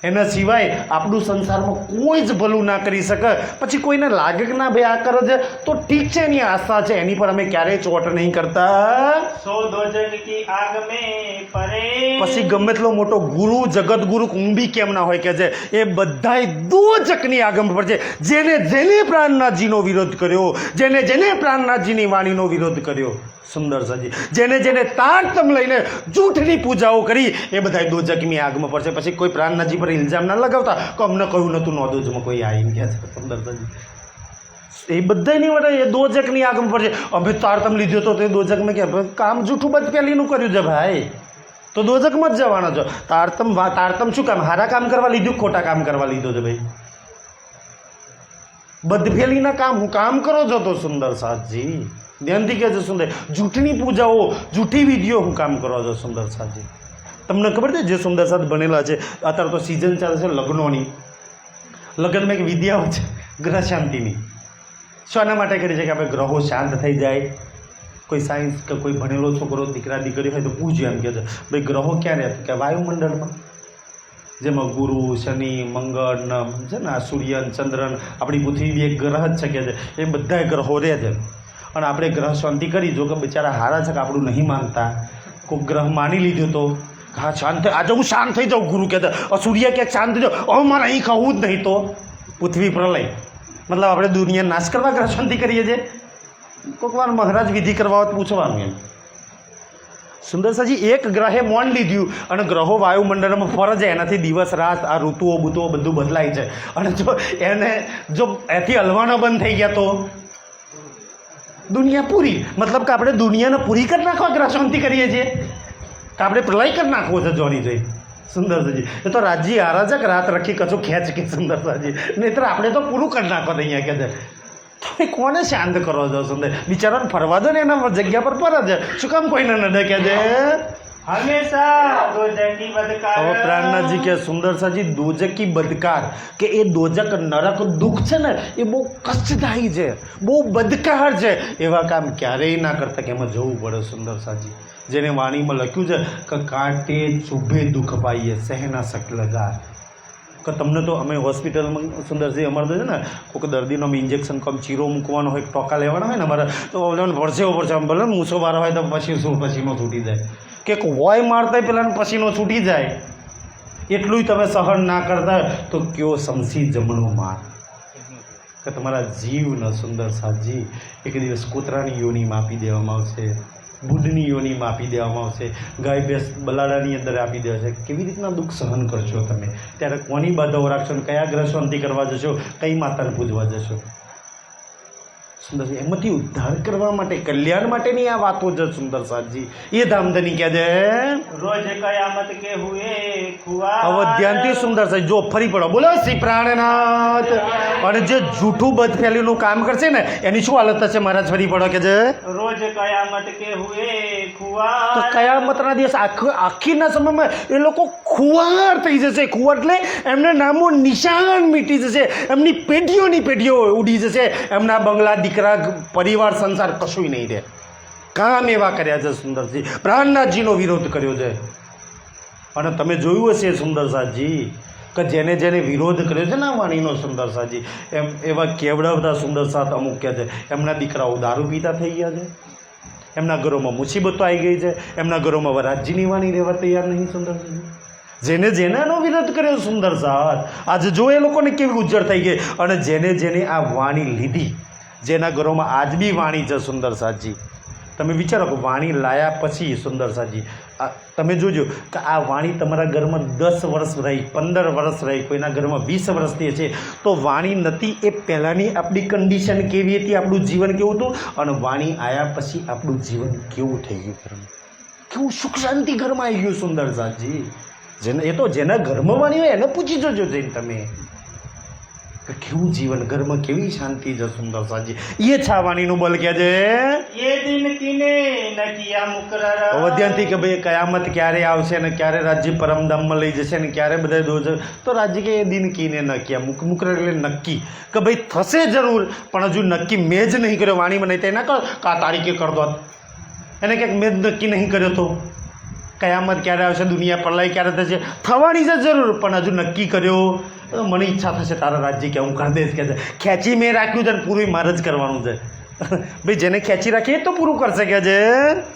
એના સિવાય આપણું સંસારમાં કોઈ જ ભલું ના કરી શકે. પછી કોઈને લાગે કે ના ભાઈ આ કરે છે તો ઠીક છે, એની આસ્થા છે, એની પર અમે ક્યારેય ચોટ નહીં કરતા. સો દોજક કી આગ में परे. પછી ગમે એટલો મોટો ગુરુ, જગત ગુરુ કુંભી કેમ ના હોય કે છે એ બધાય દોજકની આગમ પર છે. જેને પ્રાણનાથજીનો વિરોધ કર્યો, જેને પ્રાણનાથજીની વાણીનો વિરોધ કર્યો. સુંદર સાજી જેને તારતમ લઈને જૂઠની પૂજાઓ કરી એ બધા દોજકની આગમાં પડશે. પછી કોઈ પ્રાણનાથજી પર ઇલ્ઝામ ના લગાવતા કે અમને કહ્યું નહોતું, નોંધોજમાં કોઈ આવીને કહે છે. સુંદર સાજી એ બધા નહીં વડે એ દોજકની આગમ પડશે. અમે તારતમ લીધો તો તે દોજકમાં કે કામ જૂઠું બધ પહેલીનું કર્યું છે ભાઈ, તો દોજકમાં જ જવાનો છો. તારતમ શું કામ હારા કામ કરવા લીધું, ખોટા કામ કરવા લીધો છે ભાઈ? બદફેલીના કામ હું કામ કરો છો તો સુંદર સાથજી ધ્યાનથી કહેજો. સુંદર જૂઠની પૂજાઓ, જૂઠી વિધિઓ હું કામ કરો છો સુંદર સાથજી? તમને ખબર છે જે સુંદર સાથ બનેલા છે, અત્યારે તો સિઝન ચાલે છે લગ્નોની. લગ્નમાં એક વિધિ આવે છે ગ્રહ શાંતિની. શાના માટે કરી છે કે આપણે ગ્રહો શાંત થઈ જાય. કોઈ સાયન્સ કે કોઈ ભણેલો છોકરો દીકરા દીકરી હોય તો પૂછ્યું એમ કહે છે ભાઈ ગ્રહો ક્યાં રહે કે વાયુમંડળમાં, જેમાં ગુરુ શનિ મંગળ છે ને સૂર્ય ચંદ્રન આપણી પૃથ્વી એક ગ્રહ જ છે કે છે એ બધા ગ્રહો રહે છે. અને આપણે ગ્રહ શાંતિ કરી જો કે બિચારા હારા છે કે આપણું નહીં માનતા, કોઈ ગ્રહ માની લીધું તો હા શાંત આજે હું શાંત થઈ જાઉં. ગુરુ કહેતા સૂર્ય ક્યાંક શાંત થઈ જાઉં, હવે મારે અહીં ખાવું જ નહીં તો પૃથ્વી પ્રલય. મતલબ આપણે દુનિયા નાશ કરવા ગ્રહ શાંતિ કરીએ છીએ. કોઈક વાર મહારાજ વિધિ કરવા હોત પૂછવાનું એમ. સુંદરસાજી એક ગ્રહે મોન લીધું અને ગ્રહો વાયુમંડળમાં ફરે છે, એનાથી દિવસ રાત આ ઋતુઓ બુતુઓ બધું બદલાય છે. અને જો એને જો એથી હલવાના બંધ થઈ ગયા તો દુનિયા પૂરી. મતલબ કે આપણે દુનિયાને પૂરી કરી નાખવા ગ્રહ શાંતિ કરીએ છીએ કે આપણે પ્રલય કરી નાખવો છે જોની જોઈ. સુંદરસાજી એ તો રાજજી આરાજક રાત રખી કશું ખેંચ કે સુંદરસાજી, નહીતર આપણે તો પૂરું કરી નાખો અહીંયા કે છે. તમે કોને શાંત કરો છો સુંદર? બિચારાને ફરવા દો ને એના જગ્યા પર પર જ શું કામ કોઈને ન ડકે છે? હંમેશા દોજકી બદકાર. હવે પ્રાણનાથજી કે સુંદરસાજી દોજકી બદકાર કે એ દોજક નરક દુઃખ છે ને એ બહુ કષ્ટદાયી છે, બહુ બદકાર છે. એવા કામ ક્યારેય ના કરતા કે એમાં જવું પડે સુંદરસાજી. જેને વાણીમાં લખ્યું છે કે કાંટે ચૂભે દુઃખ પાઈએ સહેના શકલગાર. કે તમને તો અમે હોસ્પિટલમાં સુંદરજી અમારે તો છે ને કોઈક દર્દીનો અમે ઇન્જેક્શન કમ ચીરો મૂકવાનો હોય, ટોકા લેવાના હોય ને અમારે તો વર્ષે આમ ભલે મૂસો વાળો હોય તો પસીનો છૂટી જાય કે હોય મારતા પેલા પસીનો છૂટી જાય એટલું તમે સહન ના કરતા તો કયો સમસી જમણો માર. કે તમારા જીવનો સુંદર સાજી એક દિવસ કૂતરાની યોનીમાં આપી દેવામાં આવશે, બુઢની યોનીમાં આપી દેવામાં આવશે, ગાય ભેંસ બલાડાની અંદર આપી દેવાશે. કેવી રીતના દુઃખ સહન કરશો તમે? ત્યારે કોની બાધાઓ રાખશો ને કયા ગ્રહ શાંતિ કરવા જશો, કઈ માતાને પૂજવા જશો? સુંદર એમાંથી ઉદ્ધાર કરવા માટે, કલ્યાણ માટેની આ વાતો છે સુંદર સાજી. એ ધામધની કહે છે રોજ કયામત કે હુએ ખુઆ. હવે ધ્યાનથી સુંદર સાજી જો ફરી પડો બોલો શ્રી પ્રાણનાથ. અને જે જૂઠું બદફેલીનું કામ કરશે ને એની શું હાલત થશે મહારાજ? ફરી પડો કે છે રોજ કયામત કે હુએ ખુઆ. તો કયામતના દિવસ આખીના સમયમાં એ લોકો ખુવાર થઈ જશે. ખુવાર એટલે એમને નામો નિશાન મીટી જશે, એમની પેઢીઓ ઉડી જશે, એમના બંગલા દીકરા પરિવાર સંસાર કશું નહીં રહે. કામ એવા કર્યા છે સુંદરજી, પ્રાણનાથજીનો વિરોધ કર્યો છે. અને તમે જોયું હશે સુંદરસાજી કે જેને જેને વિરોધ કર્યો છે ને વાણીનો સુંદરસાજી એવા કેવડાવતા સુંદરસાથ અમુક કહે છે એમના દીકરાઓ દારૂ પીતા થઈ ગયા છે, એમના ઘરોમાં મુસીબતો આવી ગઈ છે, એમના ઘરોમાં વરાજજીની વાણી રહેવા તૈયાર નહીં સુંદરસાજી. જેને જેને એનો વિરોધ કર્યો સુંદર સાથ આજે જો એ લોકોને કેવી ઉજ્જળ થઈ ગઈ. અને જેને આ વાણી લીધી, જેના ઘરોમાં આજ બી વાણી છે સુંદર સાથજી. તમે વિચારો કે વાણી લાયા પછી સુંદર સાથજી તમે જોજો કે આ વાણી તમારા ઘરમાં 10 વર્ષ રહી, 15 વર્ષ રહી, કોઈના ઘરમાં 20 વર્ષથી છે તો વાણી નથી એ પહેલાંની આપણી કન્ડિશન કેવી હતી, આપણું જીવન કેવું હતું, અને વાણી આવ્યા પછી આપણું જીવન કેવું થઈ ગયું, ઘરમાં કેવું સુખ શાંતિ ઘરમાં આવી ગયું સુંદર સાથજી. એ તો જેના ઘરમાં વાણી હોય એને પૂછી જોજો જઈને તમે કે કેવું જીવન, ઘરમાં કેવી શાંતિ છે સુંદર સાજી. એ છાવાણીનું બલ કે છે એ દિન કીને નકિયા મુકરર. વધ્યાંથી કે ભાઈ કયામત ક્યારે આવશે ને ક્યારે રાજ્ય પરમધામમાં લઈ જશે ને ક્યારે બધા દોજ, તો રાજ્ય કે એ દિન કીને નકિયા મુકરર એટલે નક્કી કે ભાઈ થશે જરૂર પણ હજુ નક્કી મેં જ નહીં કર્યો. વાણીમાં નહીં તો એના કા તારીખે કર દો, એને ક્યાંક મેં જ નક્કી નહીં કર્યો તો કયામત ક્યારે આવશે, દુનિયા પ્રલય ક્યારે થશે, થવાની છે જરૂર પણ હજુ નક્કી કર્યો મને ઈચ્છા થશે તારા રાજ્ય કે હું કરી દઈશ કે ખેંચી મેં રાખ્યું છે ને પૂરું મારે જ કરવાનું છે. ભાઈ જેને ખેંચી રાખીએ તો પૂરું કરશે કે છે.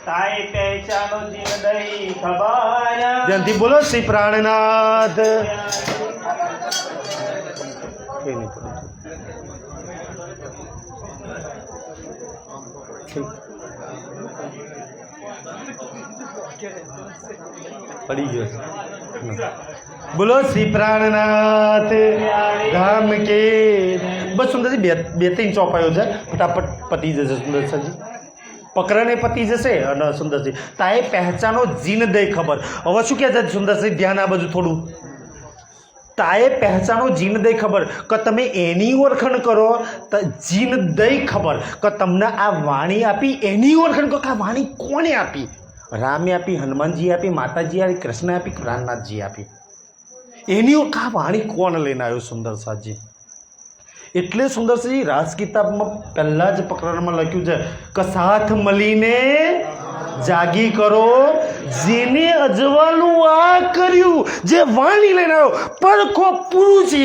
તાય પહેચાનો જીવ દઈ ખબર. ધ્યાનથી બોલો શ્રી પ્રાણનાથ. કઈ નહીં પડી ગયો છે. બોલો શ્રી પ્રાણનાથ ધામ કે બસ સુંદરજી બે ત્રણ ચોપાયો છે, ફટાફટ પતી જશે સુંદરજી, પકડને પતી જશે. અને સુંદરજી તાએ પહેચાનો જીન દઈ ખબર. હવે શું કહે છે સુંદરજી, ધ્યાન આ બાજુ થોડું. તાએ પહેચાનો જીન દઈ ખબર કે તમે એની ઓળખણ કરો, તો જીન દઈ ખબર કે તમને આ વાણી આપી એની ઓળખણ કરો કે આ વાણી કોને આપી. રામે આપી, હનુમાનજી આપી, માતાજી આપી, કૃષ્ણ આપી, પ્રાણનાથજી આપી. એની ઓળખ આ વાણી કોણ લઈને આવ્યો સુંદરસાજી. એટલે સુંદરસિંહ રાસ કિતાબમાં પહેલાં જ પ્રકરણમાં લખ્યું છે કે સાથ મળીને જાગી કરો, જેને અજવાળું આ કર્યું, જે વાણી લઈને આવ્યો, પરખો પુરુષ એ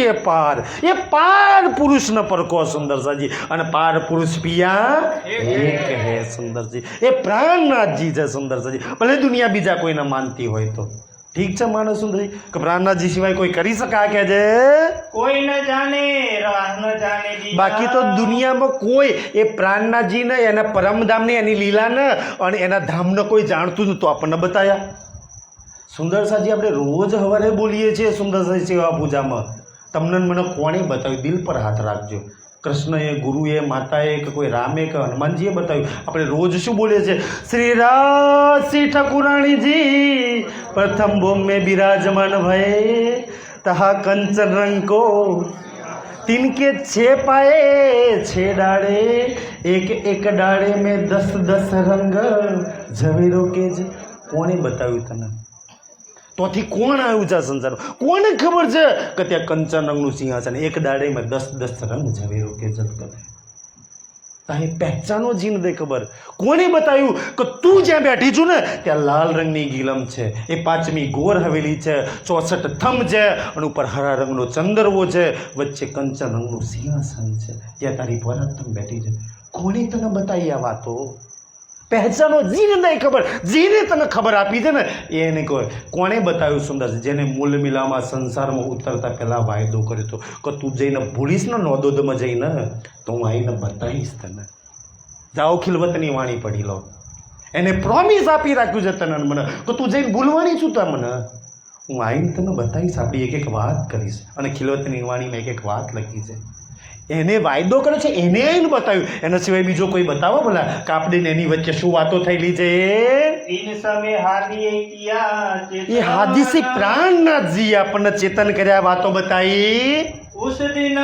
પાર પુરુષને પરખો સુંદરસાજી. અને પાર પુરુષ પિયા એક હે સુંદરજી, એ પ્રાણનાથજી છે સુંદરસાજી. ભલે દુનિયા બીજા કોઈને માનતી હોય તો ઠીક છે માનો સુંદરી, કે પ્રાણનાથજી સિવાય કોઈ કરી શકા કે છે કોઈ ન જાણે, રાહ ન જાણે દીવા. બાકી તો દુનિયામાં કોઈ એ પ્રાણનાથજી ને, એના પરમધામ ને, એની લીલા ને અને એના ધામને કોઈ જાણતું જ તો આપણને બતાયા. સુંદરસાજી આપણે રોજ સવારે બોલીએ છીએ સુંદરસાજી સેવા પૂજામાં. તમને મને કોણે બતાવ્યું? દિલ પર હાથ રાખજો. કૃષ્ણએ, ગુરુએ, માતાએ, કે કોઈ રામે કે હનુમાનજીએ બતાવ્યું? આપણે રોજ શું બોલીએ છીએ? શ્રી રાશિ ઠાકુરાણીજી પ્રથમ ભૂમ में विराजमान भये, तहा कंचन रंग को तिनके 6 पाए 6 डाड़े, एक एक डाड़े में 10 રંગ ઝવેરો કે જ. કોણે બતાવ્યું તને? તોથી કોણ આવ્યું છે સંસારમાં? કોને ખબર છે કે ત્યાં કંચન રંગનું સિંહાસન, એક દાડેમાં 10 રંગ ઝવેરો કે જગત. તારે પહેચાનો જીન દે ખબર. કોને બતાવ્યું કે તું જ્યાં બેઠી છું ને ત્યાં લાલ રંગની ગીલમ છે, એ 5મી ગોર હવેલી છે, 64 થંભ છે, અને ઉપર હરા રંગનો ચંદરવો છે, વચ્ચે કંચન રંગનું સિંહાસન છે, ત્યાં તારી પરતમ બેઠી છે. કોને તને બતાવી આ વાતો? પહેચાનો જીને નહીં ખબર. જીને તને ખબર આપી છે ને એને કોઈ કોણે બતાવ્યું સુંદરજી? જેને મૂળ મિલામાં સંસારમાં ઉતરતા પહેલાં વાયદો કર્યો હતો કે તું જઈને ભૂલીશ ને નોદોદમાં જઈને તો હું આવીને બતાવીશ તને. જાઓ ખિલવતની વાણી પડી લો. એને પ્રોમિસ આપી રાખ્યું છે તને મને કે તું જઈને ભૂલવાની છું મને. હું આવીને તને બતાવીશ, આપણી એક એક વાત કરીશ. અને ખિલવતની વાણીમાં એક એક વાત લખી છે. એને વાયદો કર્યો છે, એને આવીને બતાવ્યું. એના સિવાય બીજો કોઈ બતાવો ભલા કે આપણે એની વચ્ચે શું વાતો થયેલી છે? એ હાદિસી પ્રાણનાથજી આપણને ચેતન કર્યા વાતો બતાવી. ઉસ દિન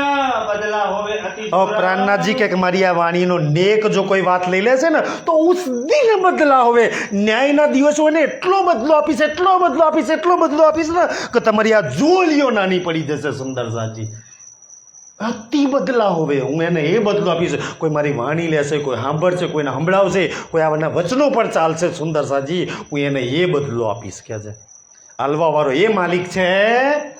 બદલા હોવે અતિ. પ્રાણનાથજી કે મારી આ વાણીનો નેક જો કોઈ વાત લઈ લે છે ને તો ઉસ દિન બદલા હોવે, ન્યાયના દિવસો એને એટલો બદલો આપીશ, એટલો બદલો આપીશ, એટલો બદલો આપીશ ને કે તમારી આ જોલીઓ નાની પડી જશે સુંદરસાજી. અતિ બદલા હોવે, હું એને એ બદલો આપીશ. કોઈ મારી વાણી લેશે, કોઈ સાંભળશે, કોઈને સંભળાવશે, કોઈ આવાના વચનો પર ચાલશે સુંદરસાજી, હું એને એ બદલો આપીશ. કે છે હાલવા વાળો એ માલિક છે.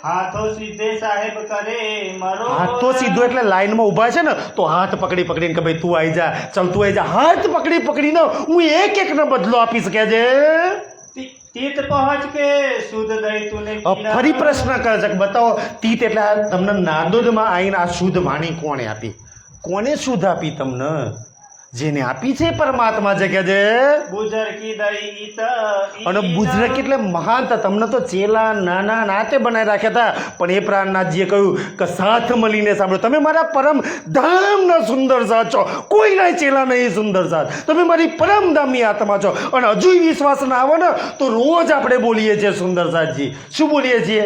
હાથો સીધે સાહેબ કરે મારો. હાથો સીધો એટલે લાઈનમાં ઊભા છે ને તો હાથ પકડી પકડીને કે ભાઈ તું આવી જા, ચાલ તું આવી જા. હાથ પકડી પકડીને હું એક એકનો બદલો આપીશ. કે છે તીત પહોંચ કે શુદ્ધ દહીં તુને. ફરી પ્રશ્ન કરે છે કે બતાવો તીત એટલે તમને નાદોદમાં આવીને આ શુદ્ધ વાણી કોણે આપી? કોને શુદ્ધ આપી તમને? જેને આપી છે પરમાત્મા છે. કે છે બુજર કી દઈ ઈત. અને બુજરક એટલે મહાન હતા. તમને તો ચેલા નાના નાતે બનાવી રાખ્યા હતા, પણ એ પ્રાણનાથજીએ કહ્યું કે સાથ મળીને સાંભળો. તમે મારા પરમ ધામના સુંદર સાથ છો, કોઈના ચેલા નહીં સુંદર સાથ. તમે મારી પરમ ધામની આત્મા છો. અને હજુ વિશ્વાસ ના આવે ને તો રોજ આપણે બોલીએ છીએ સુંદર સાથજી. શું બોલીએ છીએ?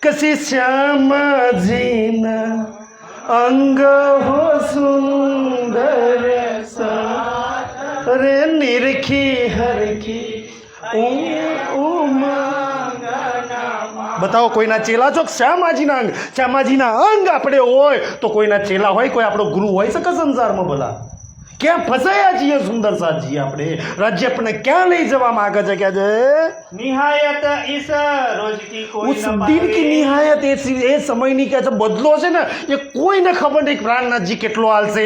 કશી શ્યામજીના અંગ હો સુંદર રે નિરખી હરખી બતાવો કોઈના ચેલા છો? શ્યામાજીના અંગ. શ્યામાજીના અંગ આપણે હોય તો કોઈના ચેલા હોય, કોઈ આપણો ગુરુ હોય શકે સંસારમાં? ભલા ક્યાં ફસાયા છીએ સુંદર સાથજી? આપણે રાજ્ય આપણને ક્યાં લઈ જવા માંગે છે? કે છે નિહાયત ઈસ રોજ કી કોઈ ઉસ દિન કી નિહાયત, એ સમયની કે છે બદલો છે ને એ કોઈને ખબર નહીં. પ્રાણનાથજી કેટલો હાલશે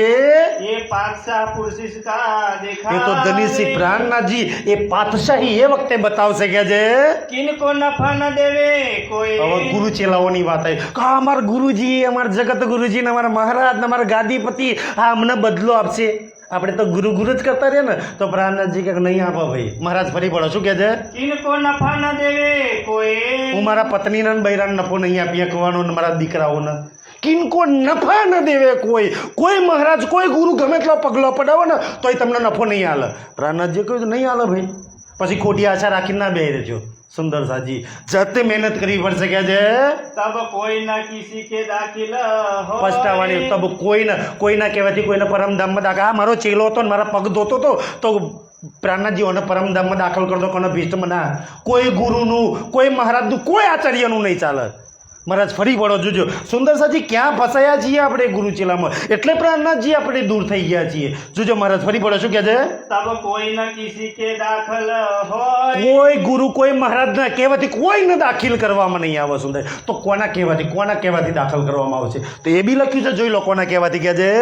એ પાતશાહ પુરુષિસ કા દેખા. એ તો ધનીસિંહ પ્રાણનાથજી એ પાતશાહી એ વખતે બતાવશે. કે છે કિनको નફા ન દેવે કોઈ. હવે ગુરુ ચેલાઓની વાત આવી કે અમારા ગુરુજી, અમારા જગત ગુરુજી ને અમારા મહારાજ ને અમારા ગાદીપતિ આ અમને બદલો આપશે. આપણે તો ગુરુ ગુરુ જ કરતા રહે ને તો પ્રાણનાથજી કે નહીં આપો ભાઈ. મહારાજ ફરી પડો. શું કે છે? કિनको નફા ન દેવે કોઈ. હું મારા પત્નીને બૈરાને નફો નહીં આપી શકવાનો ને મારા દીકરાઓને. કિનકો નફા ન દેવે કોઈ મહારાજ કોઈ ગુરુ ગમે એટલો પગલો પડાવો ને તોય તમને નફો નહીં હાલે. પ્રાણનાથજી કહ્યું નહીં હાલે ભાઈ. પછી ખોટી આશા રાખીને ના બેહી રહેજો. સુંદર સાજી જાતે મહેનત કરવી પડશે કે છે. तब कोई न किसी के दाखिल हो પછતાવાની તબ કોઈના કહેવાથી કોઈને પરમધામમાં દાખલ. આ મારો ચેલો હતો ને મારા પગ ધોતો હતો તો પ્રાણનાથજીઓને પરમધામમાં દાખલ કરતો કોને ભીષ્મ ના. કોઈ ગુરુનું કોઈ મહારાજનું કોઈ આચાર્યનું નહીં ચાલે. મહારાજ ફરી વળો જોજો. સુંદર સાજી ક્યાં ફસાયા છીએ આપણે ગુરુ ચેલામાં, એટલે પ્રાણનાથજી આપણે દૂર થઈ ગયા છીએ. જોજો મહારાજ ફરી વળો શું કહે છે. तब कोई न किसी के दाखिल हो કોઈ ગુરુ કોઈ મહારાજના કહેવાથી કોઈને દાખલ કરવામાં નહીં આવે. સુંદર તો કોના કહેવાથી દાખલ કરવામાં આવે છે તો એ બી લખ્યું છે. જોઈ લો કોના કહેવાથી કહે છે.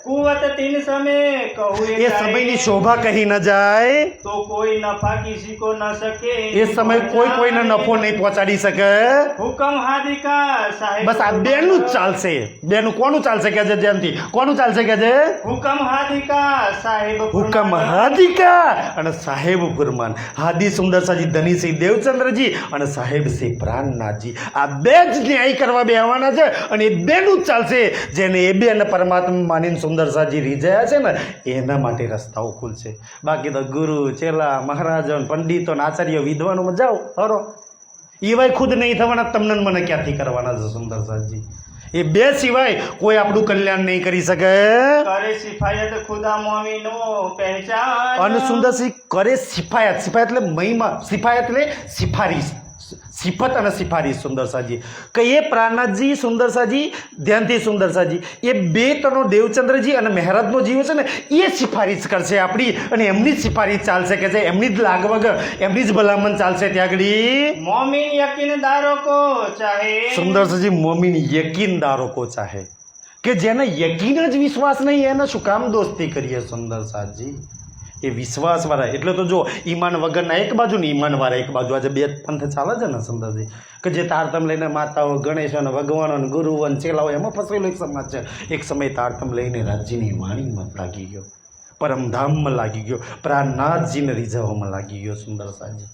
कुवत तीन समय कहूँ એ સમયની શોભા કહી ન જાય, तो कोई नफा किसी को न सके. એ સમય કોઈને નફો નહીં પહોંચાડી શકે. हुक्म हादी का साहेब બસ આ બેનું જ ચાલશે. બેનું કોનું ચાલશે કે છે જેમથી કોનું ચાલશે કે છે. हुक्म हादी का साहेब હુકમ હાદિકા અને સાહેબ ફુરમાન. હાદી સુંદર સાજી ધનીસિંહ દેવચંદ્રજી અને સાહેબ શ્રી પ્રાણનાથજી આ બે જ ન્યાય કરવા બેહવાના છે અને એ બેનું જ ચાલશે. જેને એ બે અને પરમાત્મા માનીને સુંદર સાજી રીઝાયા છે ને એના માટે રસ્તાઓ ખુલશે. બાકી તો ગુરુ ચેલા મહારાજો પંડિતો આચાર્ય વિદ્વાનોમાં જાઓ હરો એવાય ખુદ નહીં થવાના. તમને ને મને ક્યાંથી કરવાના છે સુંદર સાજી. એ બે સિવાય કોઈ આપણું કલ્યાણ નહીં કરી શકે. करे सिफायत खुदा मोमिनो पहचान. અને સુંદરસિંહ કરે સિફાયત એટલે મહિમા. સિફાયત એટલે સિફારિશ. સિફત અને સિફારિશ. સુંદર સાજી કહીએ પ્રાણનાથજી સુંદર સાજી ધ્યાનથી સુંદર સાજી એ બે તનો દેવચંદ્રજી અને મહારાજનો જીવ છે ને એ સિફારિશ કરશે આપણી અને એમની જ સિફારિશ ચાલશે કે છે. એમની જ લાગ વગર એમની જ ભલામણ ચાલશે ત્યાં આગળ. मोमिन यकीनदारों को चाहे સુંદર સાજી મોમીન યકીનદારો કો ચાહે કે જેને યકીન જ વિશ્વાસ નહીં એને શું કામ દોસ્તી કરીએ. સુંદર સાજી એ વિશ્વાસવાળા એટલે તો જો ઈમાન વગરના એક બાજુ ને ઈમાનવાળા એક બાજુ. આજે બે પંથ ચાલે છે ને સુંદરજી કે જે તારતમ લઈને માતાઓ ગણેશ અને ભગવાન અને ગુરુઓ અને ચેલાઓ એમાં ફસેલો એક સમાજ છે. એક સમય તારતમ લઈને રાજ્યની વાણીમાં લાગી ગયો, પરમધામમાં લાગી ગયો, પ્રાણનાથજીને રીઝવવામાં લાગી ગયો. સુંદર સાજી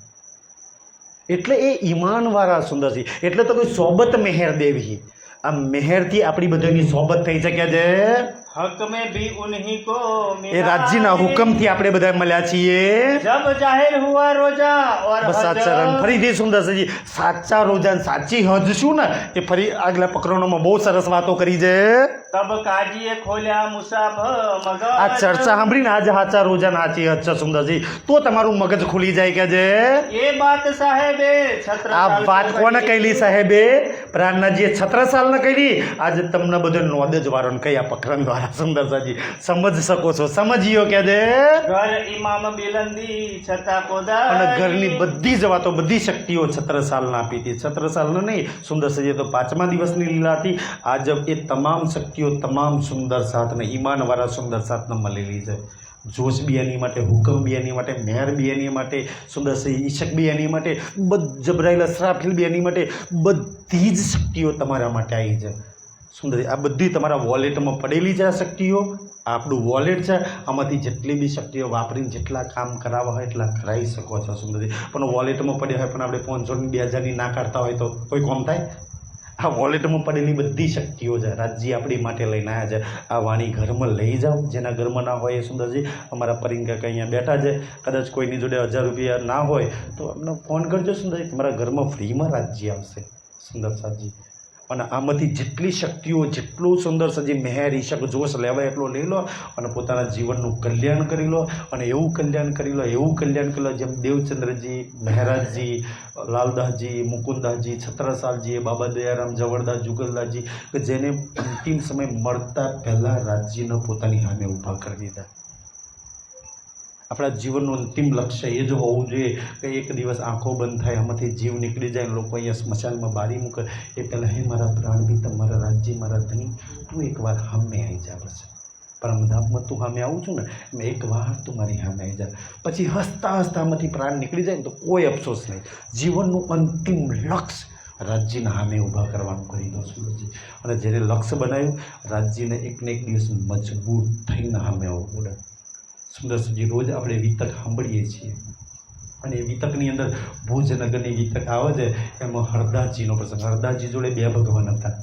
એટલે એ ઈમાનવાળા સુંદરજી એટલે તો કોઈ સોબત મેહેર દેવી. આ મેહેરથી આપણી બધાની સોબત થઈ શકે છે. हक में भी उन्हीं को એ રાજ્યના હુકમથી આપણે બધા મળ્યા છીએ. जब जाहिर हुआ रोजा और બસ આ ચરણ ફરીથી સુંદર સજી સાચા રોજા સાચી હજ શું ને એ ફરી આગલા પ્રકરણોમાં બહુ સરસ વાતો કરી છે. तब काजीए खोल्या मुसाफर मगर આ ચર્ચા સાંભળીને આજે સાચા રોજા સાચી હજ છે સુંદરજી તો તમારું મગજ ખુલી જાય કે છે. ये बात साहेबे छत्र આ વાત કોને કહેલી સાહેબે? પ્રાણનાથજીએ છત્રસાલ ને કહી. આજે તમને બધો નોંધ જ વાળો કઈ આ પ્રકરણ દ્વારા સુંદર સાજી સમજ શકો છો. સમજીયો કે છે. घर इमाम बिलंदी छता कोदा અને ઘરની બધી જ વાતો બધી શક્તિઓ છત્રસાલને આપી હતી. છત્રસાલને નહીં સુંદર સાજી તો 5મા દિવસની લીલા હતી. આજ એ તમામ શક્તિઓ તમામ સુંદર સાથને ઈમાનવાળા સુંદર સાથને મળેલી છે. જોશ બી એની માટે, હુકમ બી એની માટે, મેહર બી એની માટે, સુંદર સિંહ ઈશક બી એની માટે, જબરાઈલ અસરાફીલ બી એની માટે. બધી જ શક્તિઓ તમારા માટે આવી છે. સુંદર આ બધી તમારા વોલેટમાં પડેલી છે. આ શક્તિઓ આપણું વોલેટ છે. આમાંથી જેટલી બી શક્તિઓ વાપરીને જેટલા કામ કરાવવા હોય એટલા કરાવી શકો છો. સુંદરજી પણ વોલેટમાં પડ્યા હોય પણ આપણે 500 ની 2000ની ના કાઢતા હોય તો કોઈ કોમ થાય? આ વોલેટમાં પડેલી બધી શક્તિઓ છે. રાજજી આપણી માટે લઈને આવ્યા છે. આ વાણી ઘરમાં લઈ જાઓ. જેના ઘરમાં ના હોય એ સુંદરજી અમારા પરિંગા કંઈ અહીંયા બેઠા છે. કદાચ કોઈની જોડે 1000 રૂપિયા ના હોય તો અમને ફોન કરજો સુંદરજી. તમારા ઘરમાં ફ્રીમાં રાજજી આવશે. સુંદર સાજી અને આમાંથી જેટલી શક્તિઓ જેટલું સુંદર સજી મેહર ઈશક જોશ લેવાય એટલો લઈ લો અને પોતાના જીવનનું કલ્યાણ કરી લો. અને એવું કલ્યાણ કરી લો જેમ દેવચંદ્રજી, મહારાજજી, લાલદાસજી, મુકુંદાસજી, છત્રસાલજી, બાબા દયારામ, જવળદાસ, જુગલદાસજી કે જેને અંતિમ સમય મળતા પહેલાં રાજજીને પોતાની સામે ઊભા કરી દીધા. આપણા જીવનનું અંતિમ લક્ષ્ય એ જ હોવું જોઈએ કે એક દિવસ આંખો બંધ થાય આમાંથી જીવ નીકળી જાય અને લોકો અહીંયા સ્મશાનમાં બારી મૂકે એ પહેલાં હે મારા પ્રાણભીત મારા રાજ્ય મારા ધની તું એકવાર સામે આવી જા. બસ પરમધામમાં તું સામે આવું છું ને મેં એકવાર તું મારી સામે આવી જા. પછી હસતા હસતામાંથી પ્રાણ નીકળી જાય ને તો કોઈ અફસોસ નહીં. જીવનનું અંતિમ લક્ષ્ય રાજ્યના સામે ઊભા કરવાનું કરી દો સુરજી. અને જ્યારે લક્ષ્ય બનાવ્યું રાજ્યને એકને એક દિવસ મજબૂત થઈને સામે આવવું પડે. સુંદરજી રોજ આપણે વિતક સાંભળીએ છીએ અને એ વિતકની અંદર ભુજનગરની વિતક આવે છે. એમાં હરદાસજીનો પ્રસંગ. હરદાસજી જોડે 2 ભગવાન હતા.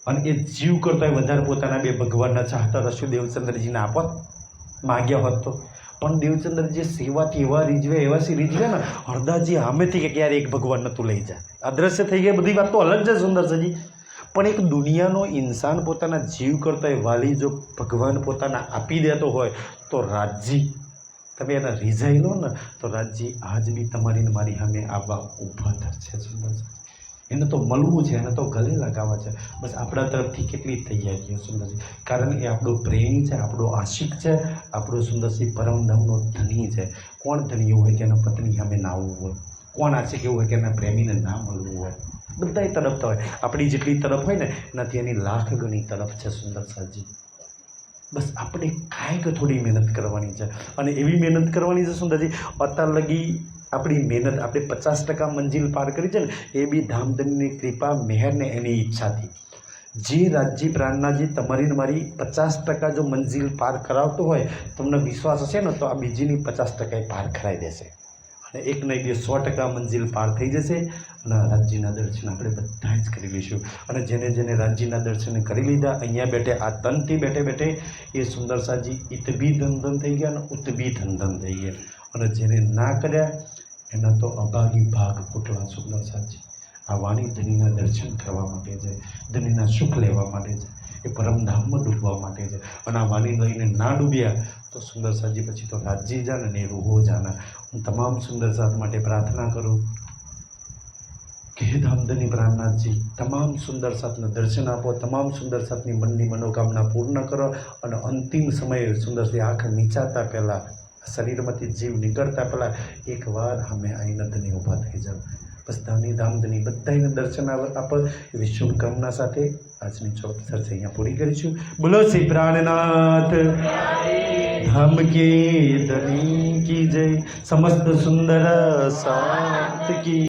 અને એ જીવ કરતાં વધારે પોતાના બે ભગવાનના ચાહતા રસુ દેવચંદ્રજીને આપત માગ્યા હોત તો. પણ દેવચંદ્રજી સેવાથી એવા રીઝવે ને હરદાસજી સામેથી કે યાર એક ભગવાન તું લઈ જા. અદ્રશ્ય થઈ ગયા બધી વાત તો અલગ છે સુંદરસાજી, પણ એક દુનિયાનો ઇન્સાન પોતાના જીવ કરતાં વાલી જો ભગવાન પોતાના આપી દેતો હોય તો રાજજી તમે એના રીઝાઈ લો ને તો રાજજી આજ બી તમારી ને મારી સામે આવવા ઊભા થશે. સુંદરસાજી એને તો મળવું છે, એને તો ગલે લગાવવા છે. બસ આપણા તરફથી કેટલી તૈયારીઓ સુંદરજી, કારણ એ આપણો પ્રેમી છે, આપણો આશિક છે, આપણો સુંદરસિંહ પરમધામનો ધની છે. કોણ ધની એવું હોય કે એના પત્ની સામે ના આવવું હોય? કોણ આશિક એવું હોય કે એના પ્રેમીને ના મળવું હોય? બધા તરફ હોય. આપણી જેટલી તરફ હોય ને એનાથી એની લાખ ગણી તરફ છે સુંદરસાજી. બસ આપણે કાંઈક થોડી મહેનત કરવાની છે, અને એવી મહેનત કરવાની છે સુંદરજી અત્યાર લગી આપણી મહેનત આપણે 50% મંજિલ પાર કરી છે ને એ બી ધામધનની કૃપા મહેર ને એની ઈચ્છાથી. જે રાજજી પ્રાણનાજી તમારી ને મારી 50% જો મંજિલ પાર કરાવતો હોય, તમને વિશ્વાસ હશે ને તો આ બીજીની 50% પાર કરાવી દેશે, અને એક નહીં બે 100% મંજિલ પાર થઈ જશે. અને રાજજીના દર્શન આપણે બધા જ કરી લઈશું. અને જેને રાજજીના દર્શન કરી લીધા અહીંયા બેઠે આ તનથી બેઠે એ સુંદરસાજી ઇત બી ધન થઈ ગયા અને ઉત બી ધન થઈ ગયા. અને જેને ના કર્યા એના તો અભાગી ભાગ ફૂટવા. સુંદરસાજી આ વાણી ધનીના દર્શન કરવા માટે છે, ધનીના સુખ લેવા માટે છે, એ પરમધામમાં ડૂબવા માટે છે. અને આ વાણી લઈને ના ડૂબ્યા તો સુંદરસાજી પછી તો રાજજી જાને ને રૂહો જાના. હું તમામ સુંદરસાત માટે પ્રાર્થના કરું કે હે ધામધની પ્રાણનાથજી તમામ સુંદરસાતના દર્શન આપો, તમામ સુંદરસાતની મનની મનોકામના પૂર્ણ કરો. અને અંતિમ સમયે સુંદરસિંહ આંખ નીચાતા પહેલાં, શરીરમાંથી જીવ નીકળતા પહેલાં એકવાર અમે આઈને ધની ઊભા થઈ જાવ. બસ ધામની ધામધની બધાને દર્શન આપો એવી શુભકામના સાથે આજની ચર્ચા અહીંયા પૂરી કરીશું. બોલો શ્રી પ્રાણનાથ ધામ કે ધની કી જય, સમસ્ત સુંદર સાત કી